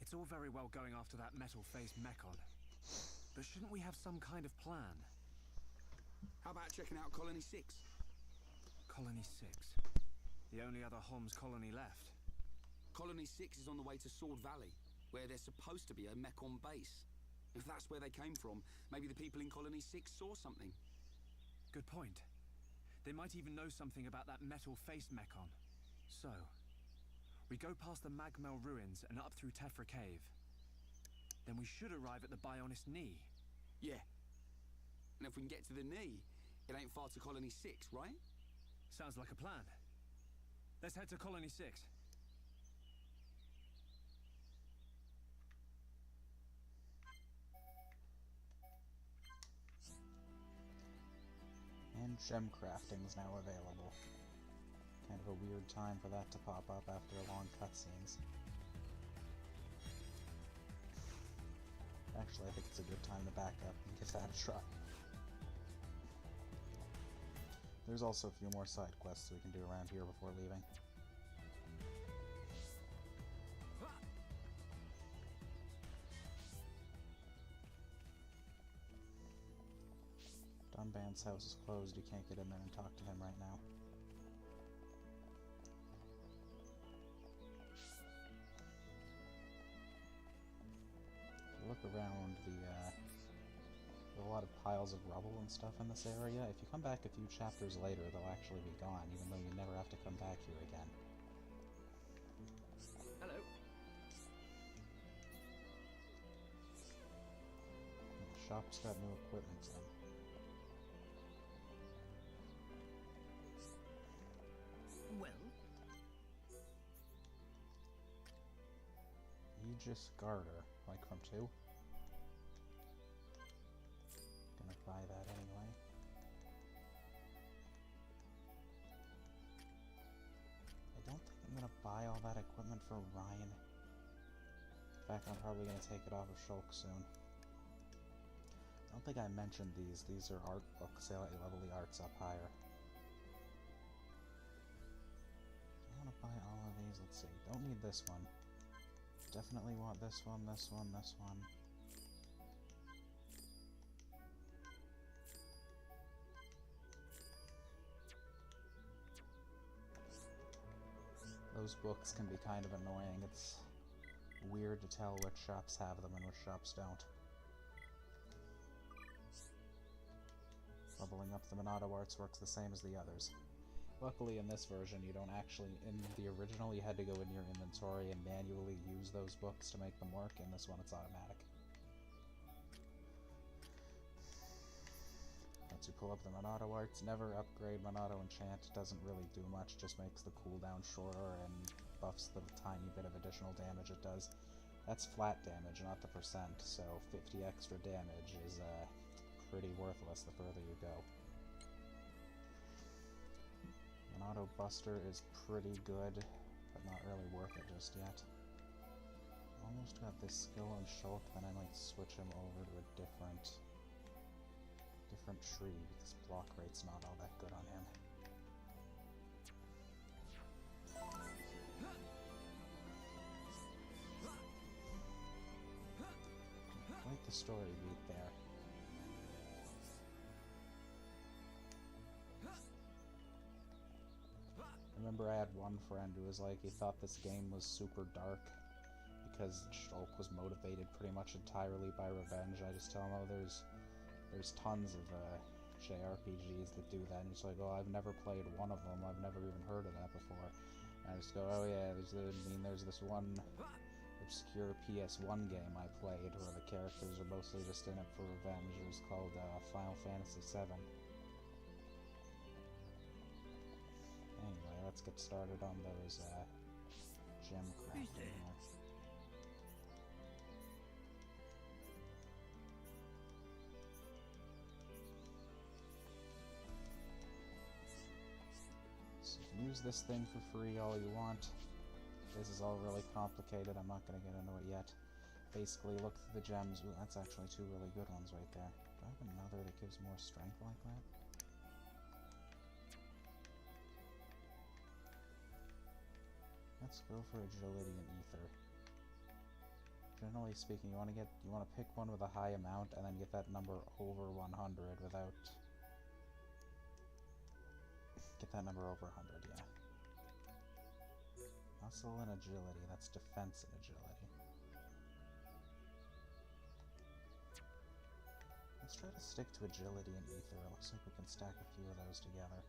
It's all very well going after that metal-faced mechon, but shouldn't we have some kind of plan? How about checking out Colony 6? Colony 6. The only other Homs colony left. Colony 6 is on the way to Sword Valley, where there's supposed to be a Mechon base. If that's where they came from, maybe the people in Colony 6 saw something. Good point. They might even know something about that metal-faced mechon. So, we go past the Magmel ruins and up through Tefra Cave. Then we should arrive at the Bionist Knee. Yeah. And if we can get to the knee, it ain't far to Colony 6, right? Sounds like a plan. Let's head to Colony 6. And gem crafting is now available. Kind of a weird time for that to pop up after long cutscenes. Actually, I think it's a good time to back up and give that a try. There's also a few more side quests we can do around here before leaving. Dunban's house is closed, you can't get in there and talk to him right now. If you look around, there are a lot of piles of rubble and stuff in this area. If you come back a few chapters later, they'll actually be gone, even though you never have to come back here again. Hello. The shop's got new equipment in. Well, Aegis Garter, like from 2. Gonna buy that anyway. I don't think I'm gonna buy all that equipment for Ryan. In fact, I'm probably gonna take it off of Shulk soon. I don't think I mentioned these. These are art books. They let you level the arts up higher. I want to buy all of these. Let's see. Don't need this one. Definitely want this one, this one, this one. Those books can be kind of annoying. It's weird to tell which shops have them and which shops don't. Leveling up the Monado arts works the same as the others. Luckily, in this version, you don't actually... In the original, you had to go in your inventory and manually use those books to make them work. In this one, it's automatic. Once you pull up the Monado arts, never upgrade Monado enchant. It doesn't really do much, just makes the cooldown shorter and buffs the tiny bit of additional damage it does. That's flat damage, not the percent, so 50 extra damage is pretty worthless the further you go. Monado Buster is pretty good, but not really worth it just yet. Almost got this skill on Shulk, then I might switch him over to a different tree, because block rate's not all that good on him. Quite the story beat there. I remember I had one friend who was like, he thought this game was super dark because Shulk was motivated pretty much entirely by revenge. I just tell him, oh, there's tons of JRPGs that do that, and he's like, oh, I've never played one of them, I've never even heard of that before. And I just go, oh yeah, there's this one obscure PS1 game I played where the characters are mostly just in it for revenge. It was called Final Fantasy VII. Anyway, let's get started on those gem crafting here. So you can use this thing for free all you want. This is all really complicated, I'm not going to get into it yet. Basically, look through the gems. Ooh, that's actually two really good ones right there. Do I have another that gives more strength like that? Let's go for agility and ether. Generally speaking, you want to pick one with a high amount and then get that number over 100 without... Get that number over 100, yeah. Muscle and agility, that's defense and agility. Let's try to stick to agility and ether. It looks like we can stack a few of those together.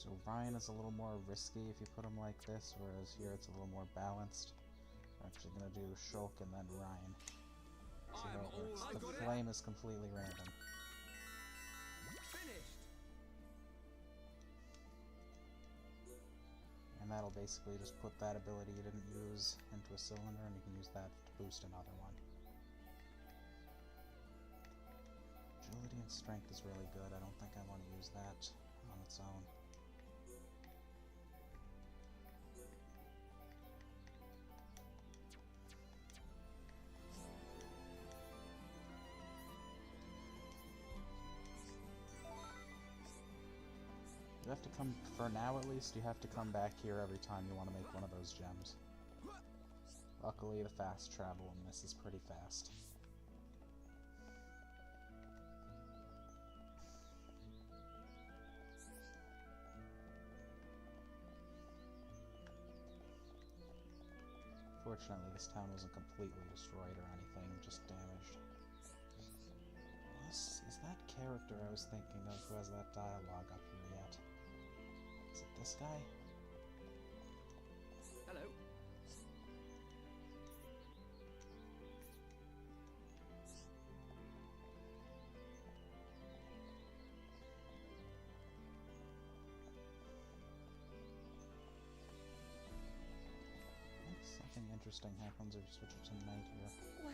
So Ryan is a little more risky if you put him like this, whereas here it's a little more balanced. We're actually going to do Shulk and then Ryan. See how it works. The flame is completely random. Finished. And that'll basically just put that ability you didn't use into a cylinder, and you can use that to boost another one. Agility and strength is really good. I don't think I want to use that on its own. You have to come, for now at least, you have to come back here every time you want to make one of those gems. Luckily, the fast travel in this is pretty fast. Fortunately, this town wasn't completely destroyed or anything, just damaged. Is that character I was thinking of who has that dialogue up here yet? Is it this guy? Hello. Something interesting happens if you switch it to night here. Well,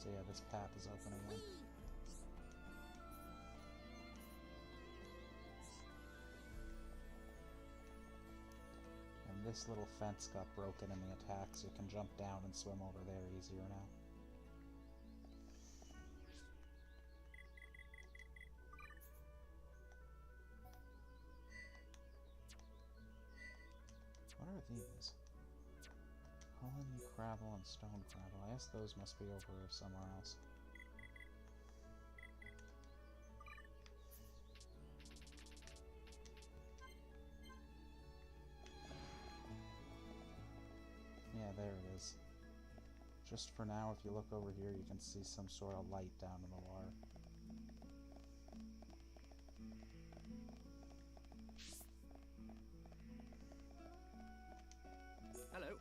So yeah, this path is open again. And this little fence got broken in the attack, so you can jump down and swim over there easier now. What are these? Colony Crabble and Stone Crabble. I guess those must be over somewhere else. Yeah, there it is. Just for now, if you look over here, you can see some sort of light down in the water. Hello.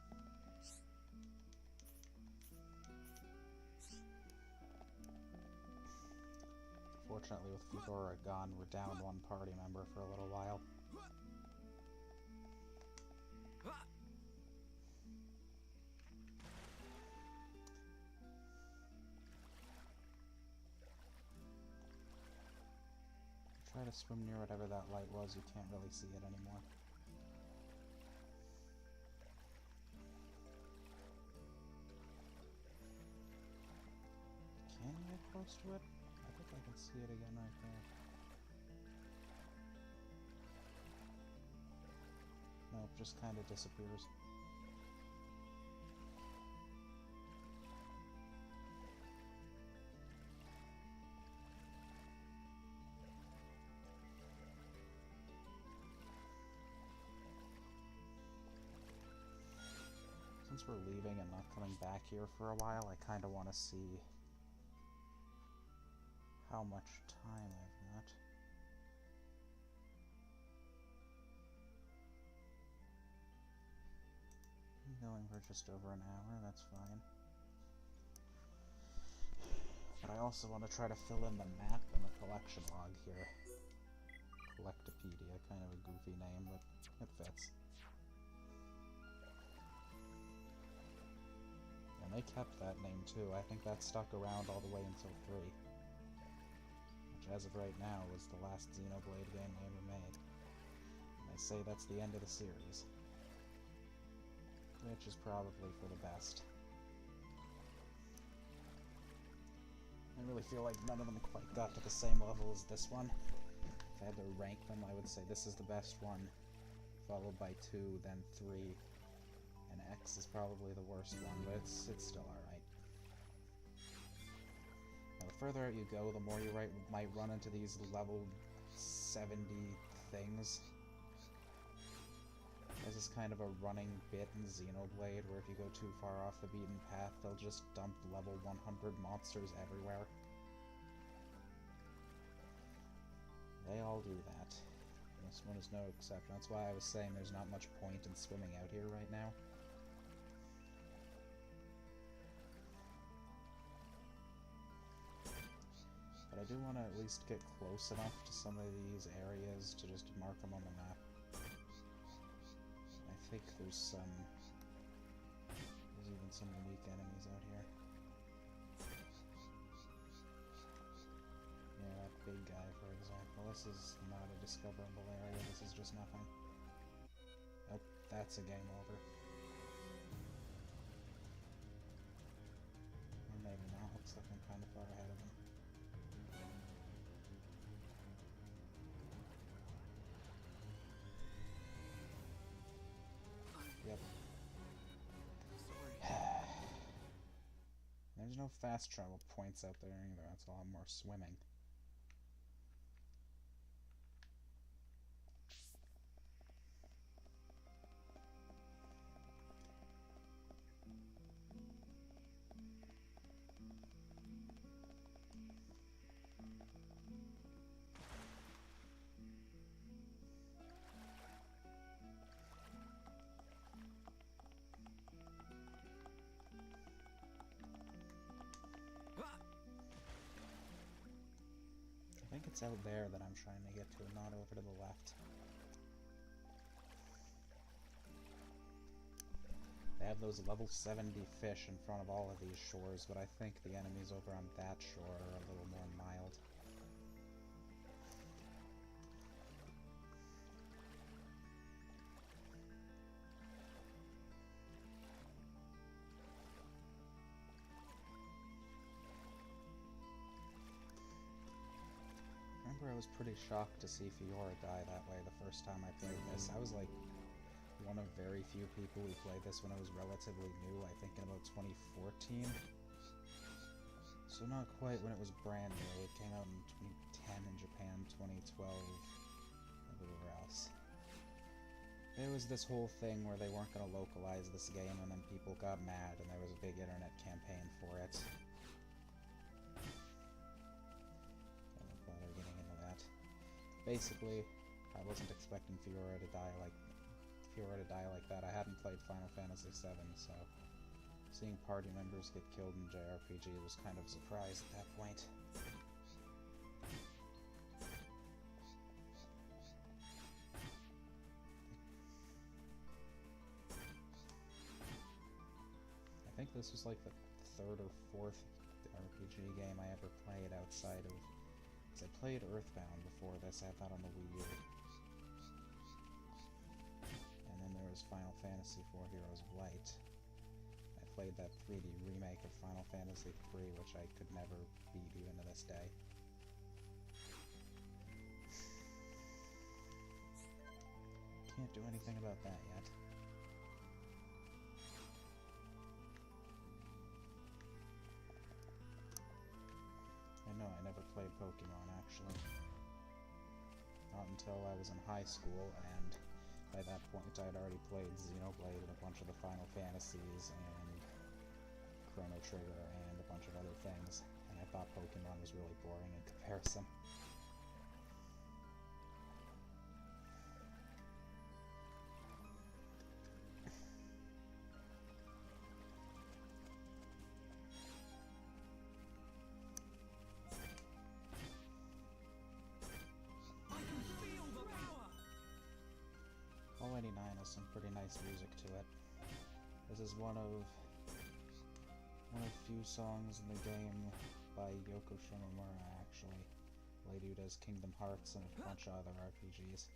Fortunately, with Fedora gone, we're down one party member for a little while. Try to swim near whatever that light was, you can't really see it anymore. Can you get close to it? I think I can see it again right there. Nope, just kind of disappears. Since we're leaving and not coming back here for a while, I kind of want to see how much time I've got. I'm going for just over an hour, that's fine. But I also want to try to fill in the map and the collection log here. Collectopedia, kind of a goofy name, but it fits. And they kept that name too. I think that stuck around all the way until 3. Which, as of right now, was the last Xenoblade game they ever made. And they say that's the end of the series. which is probably for the best. I really feel like none of them quite got to the same level as this one. If I had to rank them, I would say this is the best one, followed by 2, then 3, and X is probably the worst one, but it's still alright. Now, the further out you go, the more you might run into these level 70 things. There's this kind of a running bit in Xenoblade where if you go too far off the beaten path, they'll just dump level 100 monsters everywhere. They all do that. This one is no exception. That's why I was saying there's not much point in swimming out here right now. But I do want to at least get close enough to some of these areas to just mark them on the map. I think there's even some unique enemies out here. Yeah, that big guy, for example. This is not a discoverable area, this is just nothing. Oh, that's a game over. Or maybe not, looks like I'm kind of far ahead of him. Yep. There's no fast travel points out there either, that's a lot more swimming. I think it's out there that I'm trying to get to, not over to the left. They have those level 70 fish in front of all of these shores, but I think the enemies over on that shore are a little more mild. I was pretty shocked to see Fiora die that way the first time I played this. I was like one of very few people who played this when it was relatively new, I think in about 2014. So not quite when it was brand new. It came out in 2010 in Japan, 2012 everywhere else. There was this whole thing where they weren't going to localize this game, and then people got mad and there was a big internet campaign for it. Basically, I wasn't expecting Fiora to die like that. I hadn't played Final Fantasy VII, so seeing party members get killed in JRPG was kind of a surprise at that point. I think this was like the 3rd or 4th RPG game I ever played outside of... I played Earthbound before this, I had that on the Wii U. And then there was Final Fantasy IV Heroes of Light. I played that 3D remake of Final Fantasy III, which I could never beat even to this day. Can't do anything about that yet. No, I never played Pokemon, actually. Not until I was in high school, and by that point I'd already played Xenoblade and a bunch of the Final Fantasies, and Chrono Trigger, and a bunch of other things, and I thought Pokemon was really boring in comparison. Some pretty nice music to it. This is one of few songs in the game by Yoko Shimomura, actually. Lady who does Kingdom Hearts and a bunch of other RPGs.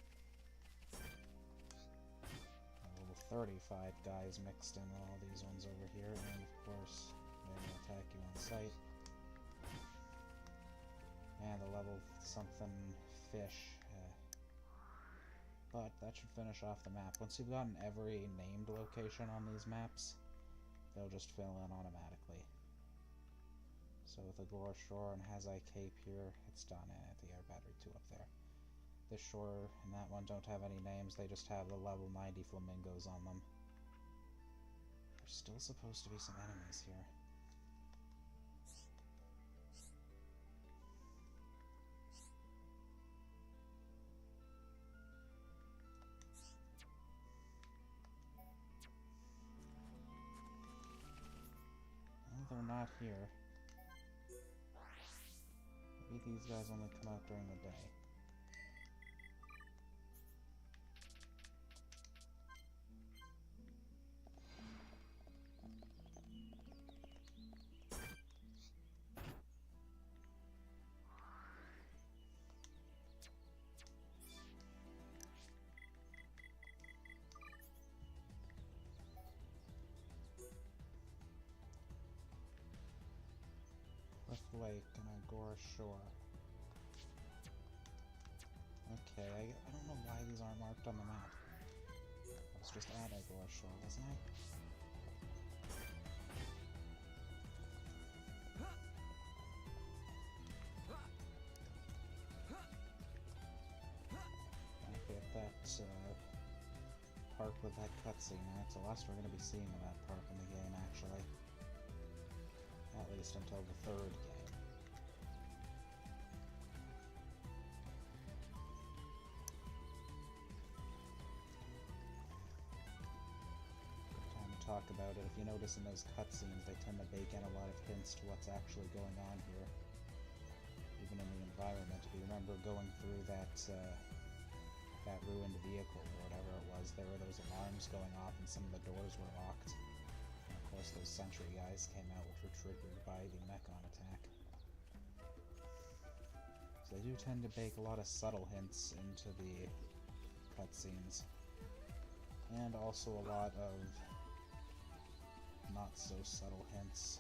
Level 35 guys mixed in with all these ones over here, and of course, they will attack you on sight. And a level something fish. But that should finish off the map. Once you've gotten every named location on these maps, they'll just fill in automatically. So with Agora Shore and Hazai Cape here, it's done, and the Air Battery 2 up there. This shore and that one don't have any names, they just have the level 90 flamingos on them. There's still supposed to be some enemies here. Well, they're not here. Maybe these guys only come out during the day. Lake and Agora Shore. Okay, I don't know why these aren't marked on the map. I was just at Agora Shore, wasn't I? Okay, at that park with that cutscene, that's the last we're going to be seeing of that park in the game, actually. At least until the third game. Time to talk about it. If you notice in those cutscenes, they tend to bake in a lot of hints to what's actually going on here. Even in the environment. If you remember going through that ruined vehicle or whatever it was, there were those alarms going off and some of the doors were locked. And of course those sentry guys came out, which were triggered by the Mechon attack. So they do tend to bake a lot of subtle hints into the cutscenes. And also a lot of not so subtle hints.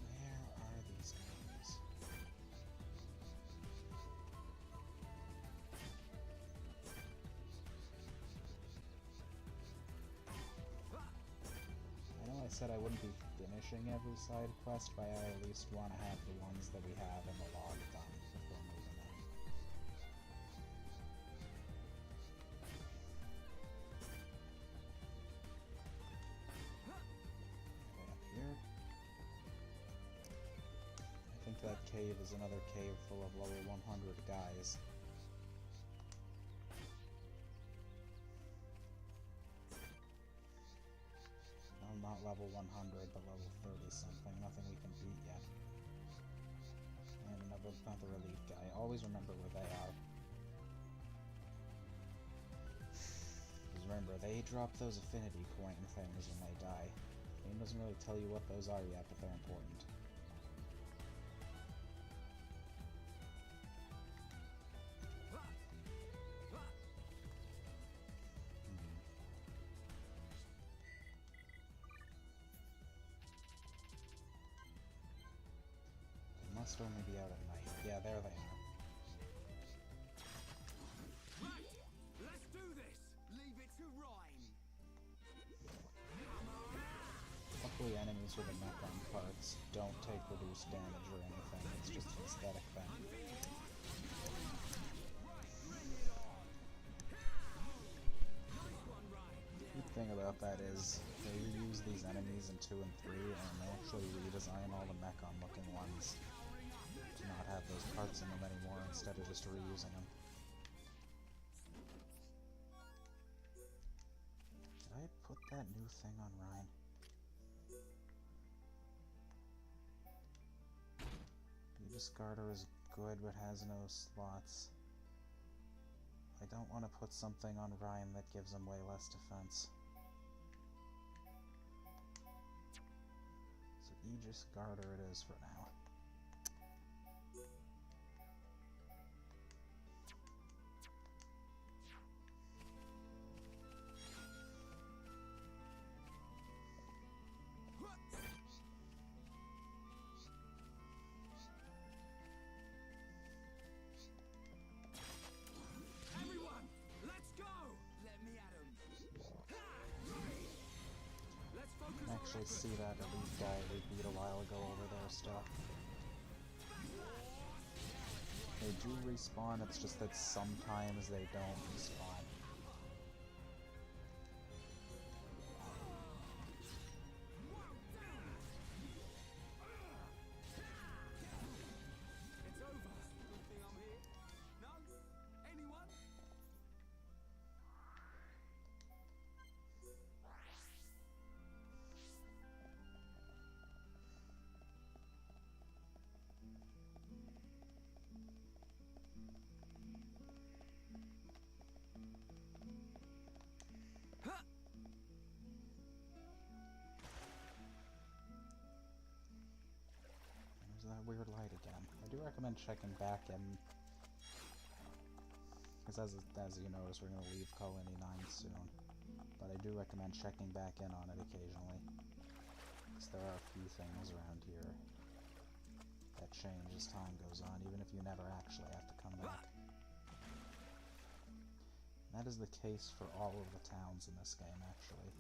Where are these enemies? I know I said I wouldn't be finishing every side quest, but I at least want to have the ones that we have in the log done before moving on. Okay, up here. I think that cave is another cave full of level 100 guys. Not level 100, but level 30 something. Nothing we can beat yet. And another elite guy. Always remember where they are. Because remember, they drop those affinity point things when they die. The game doesn't really tell you what those are yet, but they're important. Must only be out at night. Yeah, there they are. Right, let's do this. Leave it to Rhyme. Luckily, enemies with the Mechon parts don't take reduced damage or anything. It's just an aesthetic thing. The good thing about that is they reuse these enemies in 2 and 3, and they actually redesign all the Mechon-looking ones to not have those parts in them anymore instead of just reusing them. Did I put that new thing on Ryan? Discarder is good but has no slots. I don't want to put something on Ryan that gives him way less defense. So Aegis Garter it is for now. actually see that elite guy we beat a while ago over there still. They do respawn, it's just that sometimes they don't respawn. It's over. Good thing I'm here. No? Anyone? There's that weird light again. I do recommend checking back in, because as you notice, we're going to leave Colony 9 soon. But I do recommend checking back in on it occasionally, because there are a few things around here that change as time goes on, even if you never actually have to come back. And that is the case for all of the towns in this game, actually.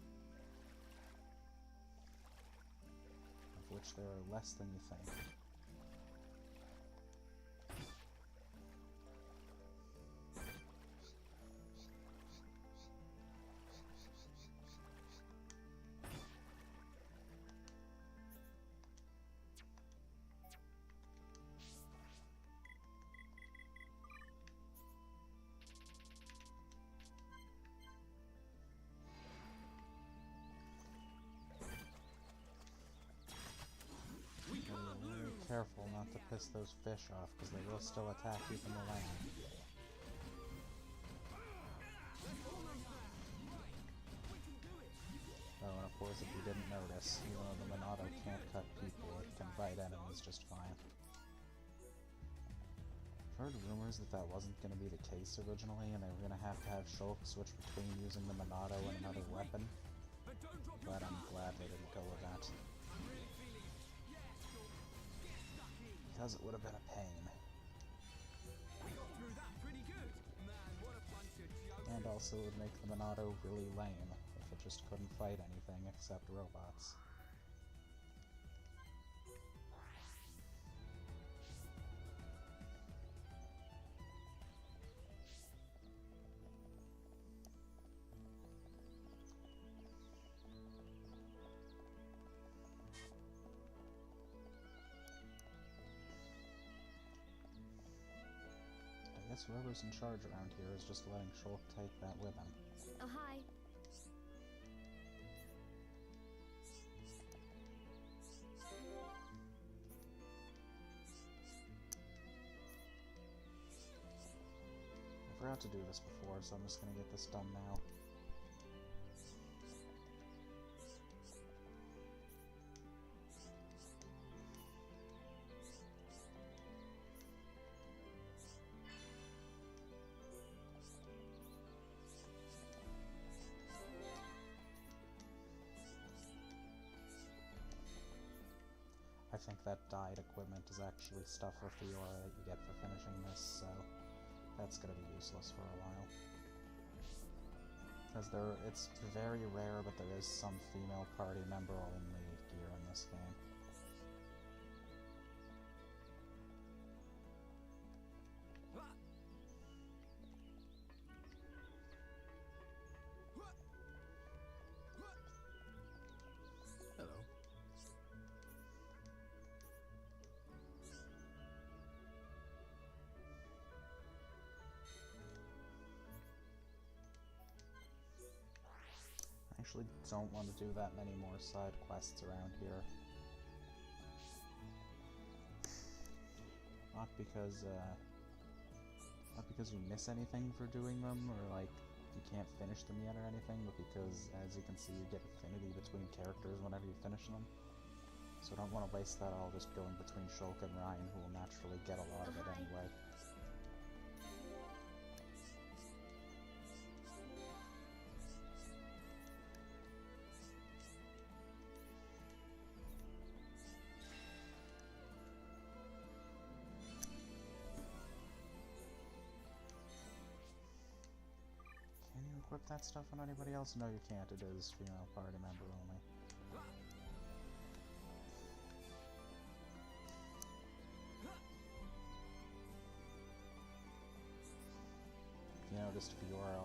Of which there are less than you think. Careful not to piss those fish off, because they will still attack you from the land. Oh, and of course, if you didn't notice, even though the Monado can't cut people, it can bite enemies just fine. I've heard rumors that that wasn't going to be the case originally, and they were going to have Shulk switch between using the Monado and another weapon, but I'm glad they didn't go with that. Because it would have been a pain. And also it would make the Monado really lame if it just couldn't fight anything except robots. I guess whoever's in charge around here is just letting Shulk take that with him. Oh, hi. I forgot to do this before, so I'm just gonna get this done now. I think that dyed equipment is actually stuff for Fiora that you get for finishing this, so that's gonna be useless for a while. Because it's very rare, but there is some female party member only gear in this game. Hello. I actually don't want to do that many more side quests around here. Not because you miss anything for doing them, or like you can't finish them yet or anything, but because, as you can see, you get affinity between characters whenever you finish them. So I don't want to waste that all just going between Shulk and Ryan, who will naturally get a lot of it anyway. Can you equip that stuff on anybody else? No, you can't. It is female party member only.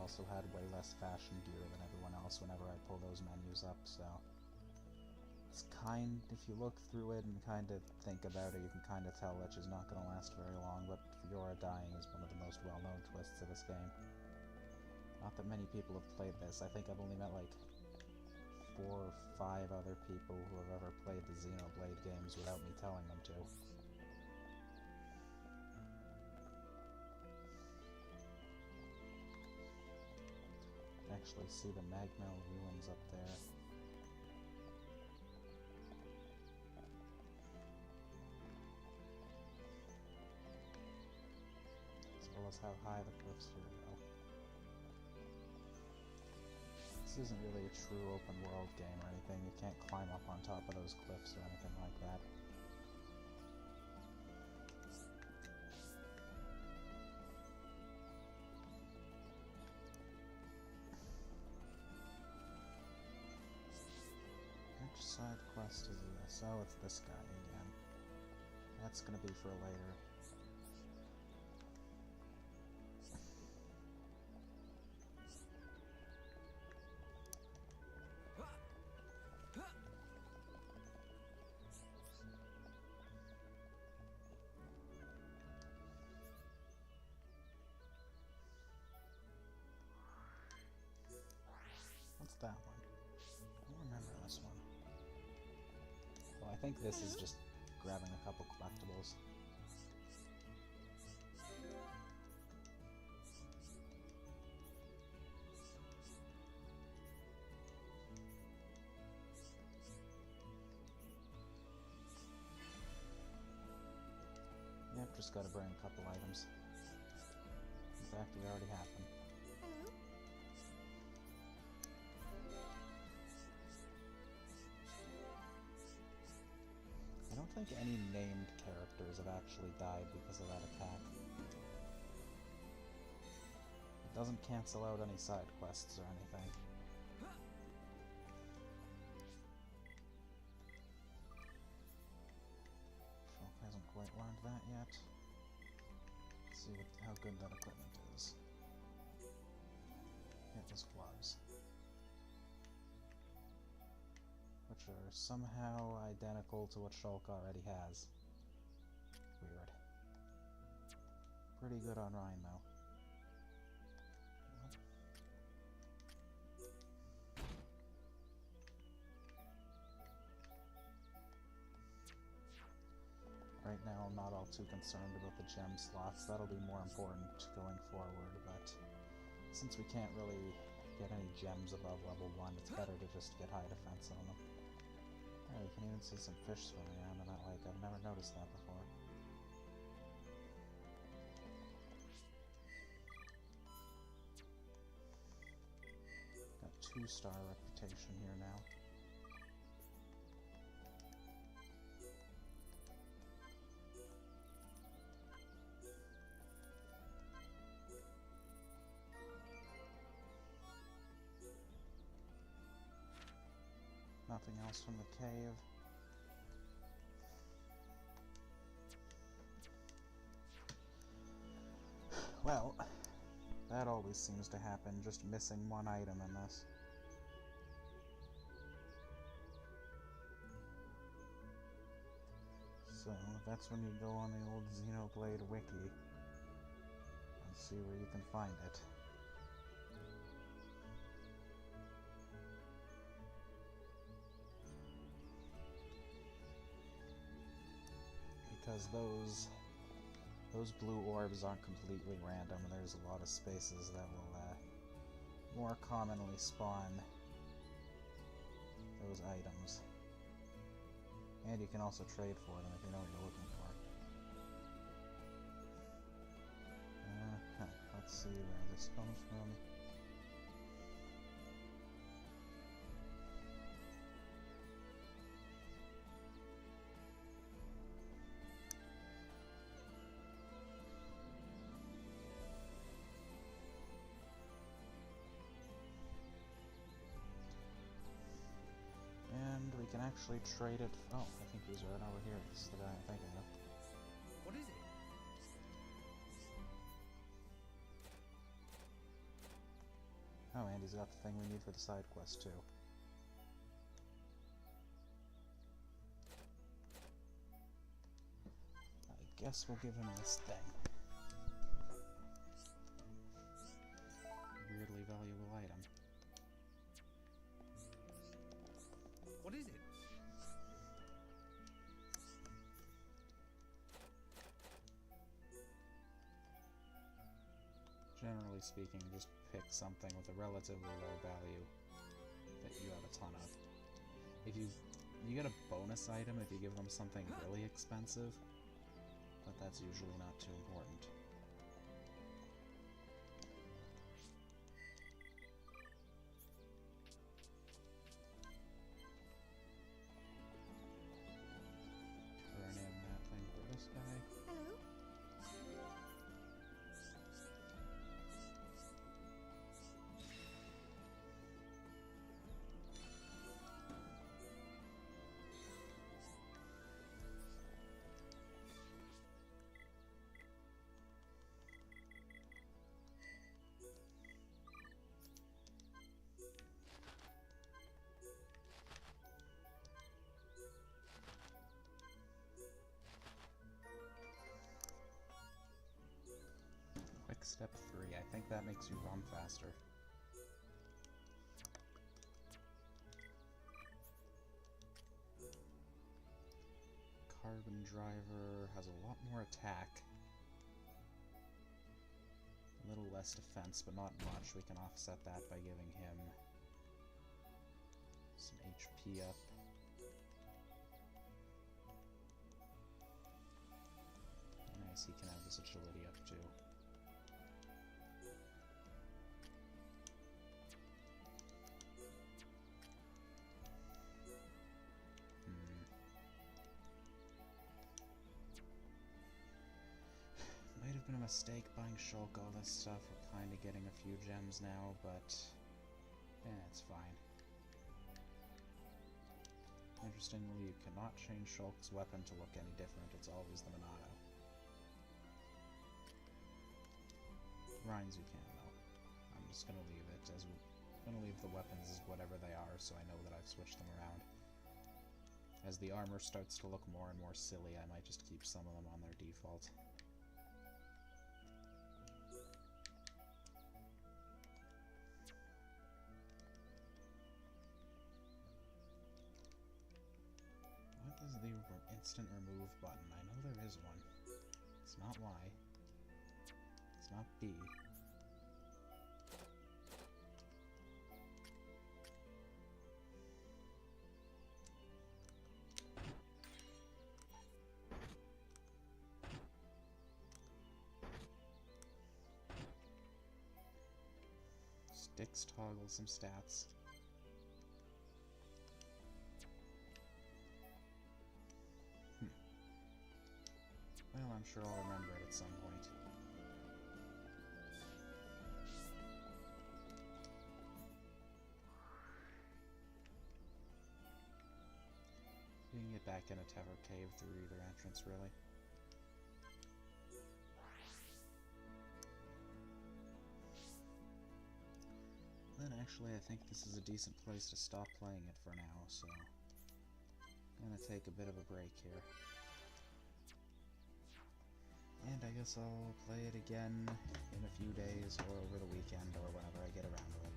also had way less fashion gear than everyone else whenever I pull those menus up, so... It's if you look through it and kind of think about it, you can kind of tell that she's not going to last very long, but Fiora dying is one of the most well-known twists of this game. Not that many people have played this. I think I've only met like 4 or 5 other people who have ever played the Xenoblade games without me telling them to. Actually see the Magmel ruins up there. As well as how high the cliffs here go. This isn't really a true open world game or anything. You can't climb up on top of those cliffs or anything like that. Which side quest is this? Oh, it's this guy again. That's gonna be for later. What's that one? I don't remember this one. Well, I think this is just grabbing a couple collectibles. Yep, just gotta bring a couple items. In fact, we already have them. I don't think any named characters have actually died because of that attack. It doesn't cancel out any side quests or anything. Shulk hasn't quite learned that yet. Let's see how good that equipment is. It was gloves. Which are somehow identical to what Shulk already has. Weird. Pretty good on Rhine, though. Right now, I'm not all too concerned about the gem slots. That'll be more important going forward, but since we can't really get any gems above level 1, it's better to just get high defense on them. Oh, you can even see some fish swimming around in that lake. I've never noticed that before. Got 2-star reputation here now. Nothing else from the cave. Well, that always seems to happen, just missing one item in this. So, that's when you go on the old Xenoblade wiki and see where you can find it. Because those blue orbs aren't completely random. There's a lot of spaces that will more commonly spawn those items. And you can also trade for them if you know what you're looking for. Let's see where this comes from. We can actually trade it. Oh, I think he's right over here. This is the guy I'm thinking of. What is it? Oh, and he's got the thing we need for the side quest, too. I guess we'll give him this thing. Weirdly valuable item. What is it? Generally speaking, just pick something with a relatively low value that you have a ton of. If you get a bonus item if you give them something really expensive, but that's usually not too important. Turn in that thing for this guy. Hello? Quick step 3. I think that makes you run faster. Carbon Driver has a lot more attack. A little less defense, but not much. We can offset that by giving him some HP up. Nice, he can have this agility up too. Might have been a mistake buying Shulk, all this stuff. We're kind of getting a few gems now, but it's fine. Interestingly, you cannot change Shulk's weapon to look any different. It's always the Monado. Rhines you can, though. I'm just gonna leave it as gonna leave the weapons as whatever they are, so I know that I've switched them around. As the armor starts to look more and more silly, I might just keep some of them on their default. What is the instant remove button? I know there is one. It's not Y. It's not B. Sticks toggle some stats. Well, I'm sure I'll remember it at some point. You can get back in a Tether Cave through either entrance, really. Then actually, I think this is a decent place to stop playing it for now, so I'm gonna take a bit of a break here. And I guess I'll play it again in a few days, or over the weekend, or whenever I get around to it.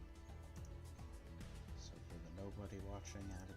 So for the nobody watching, out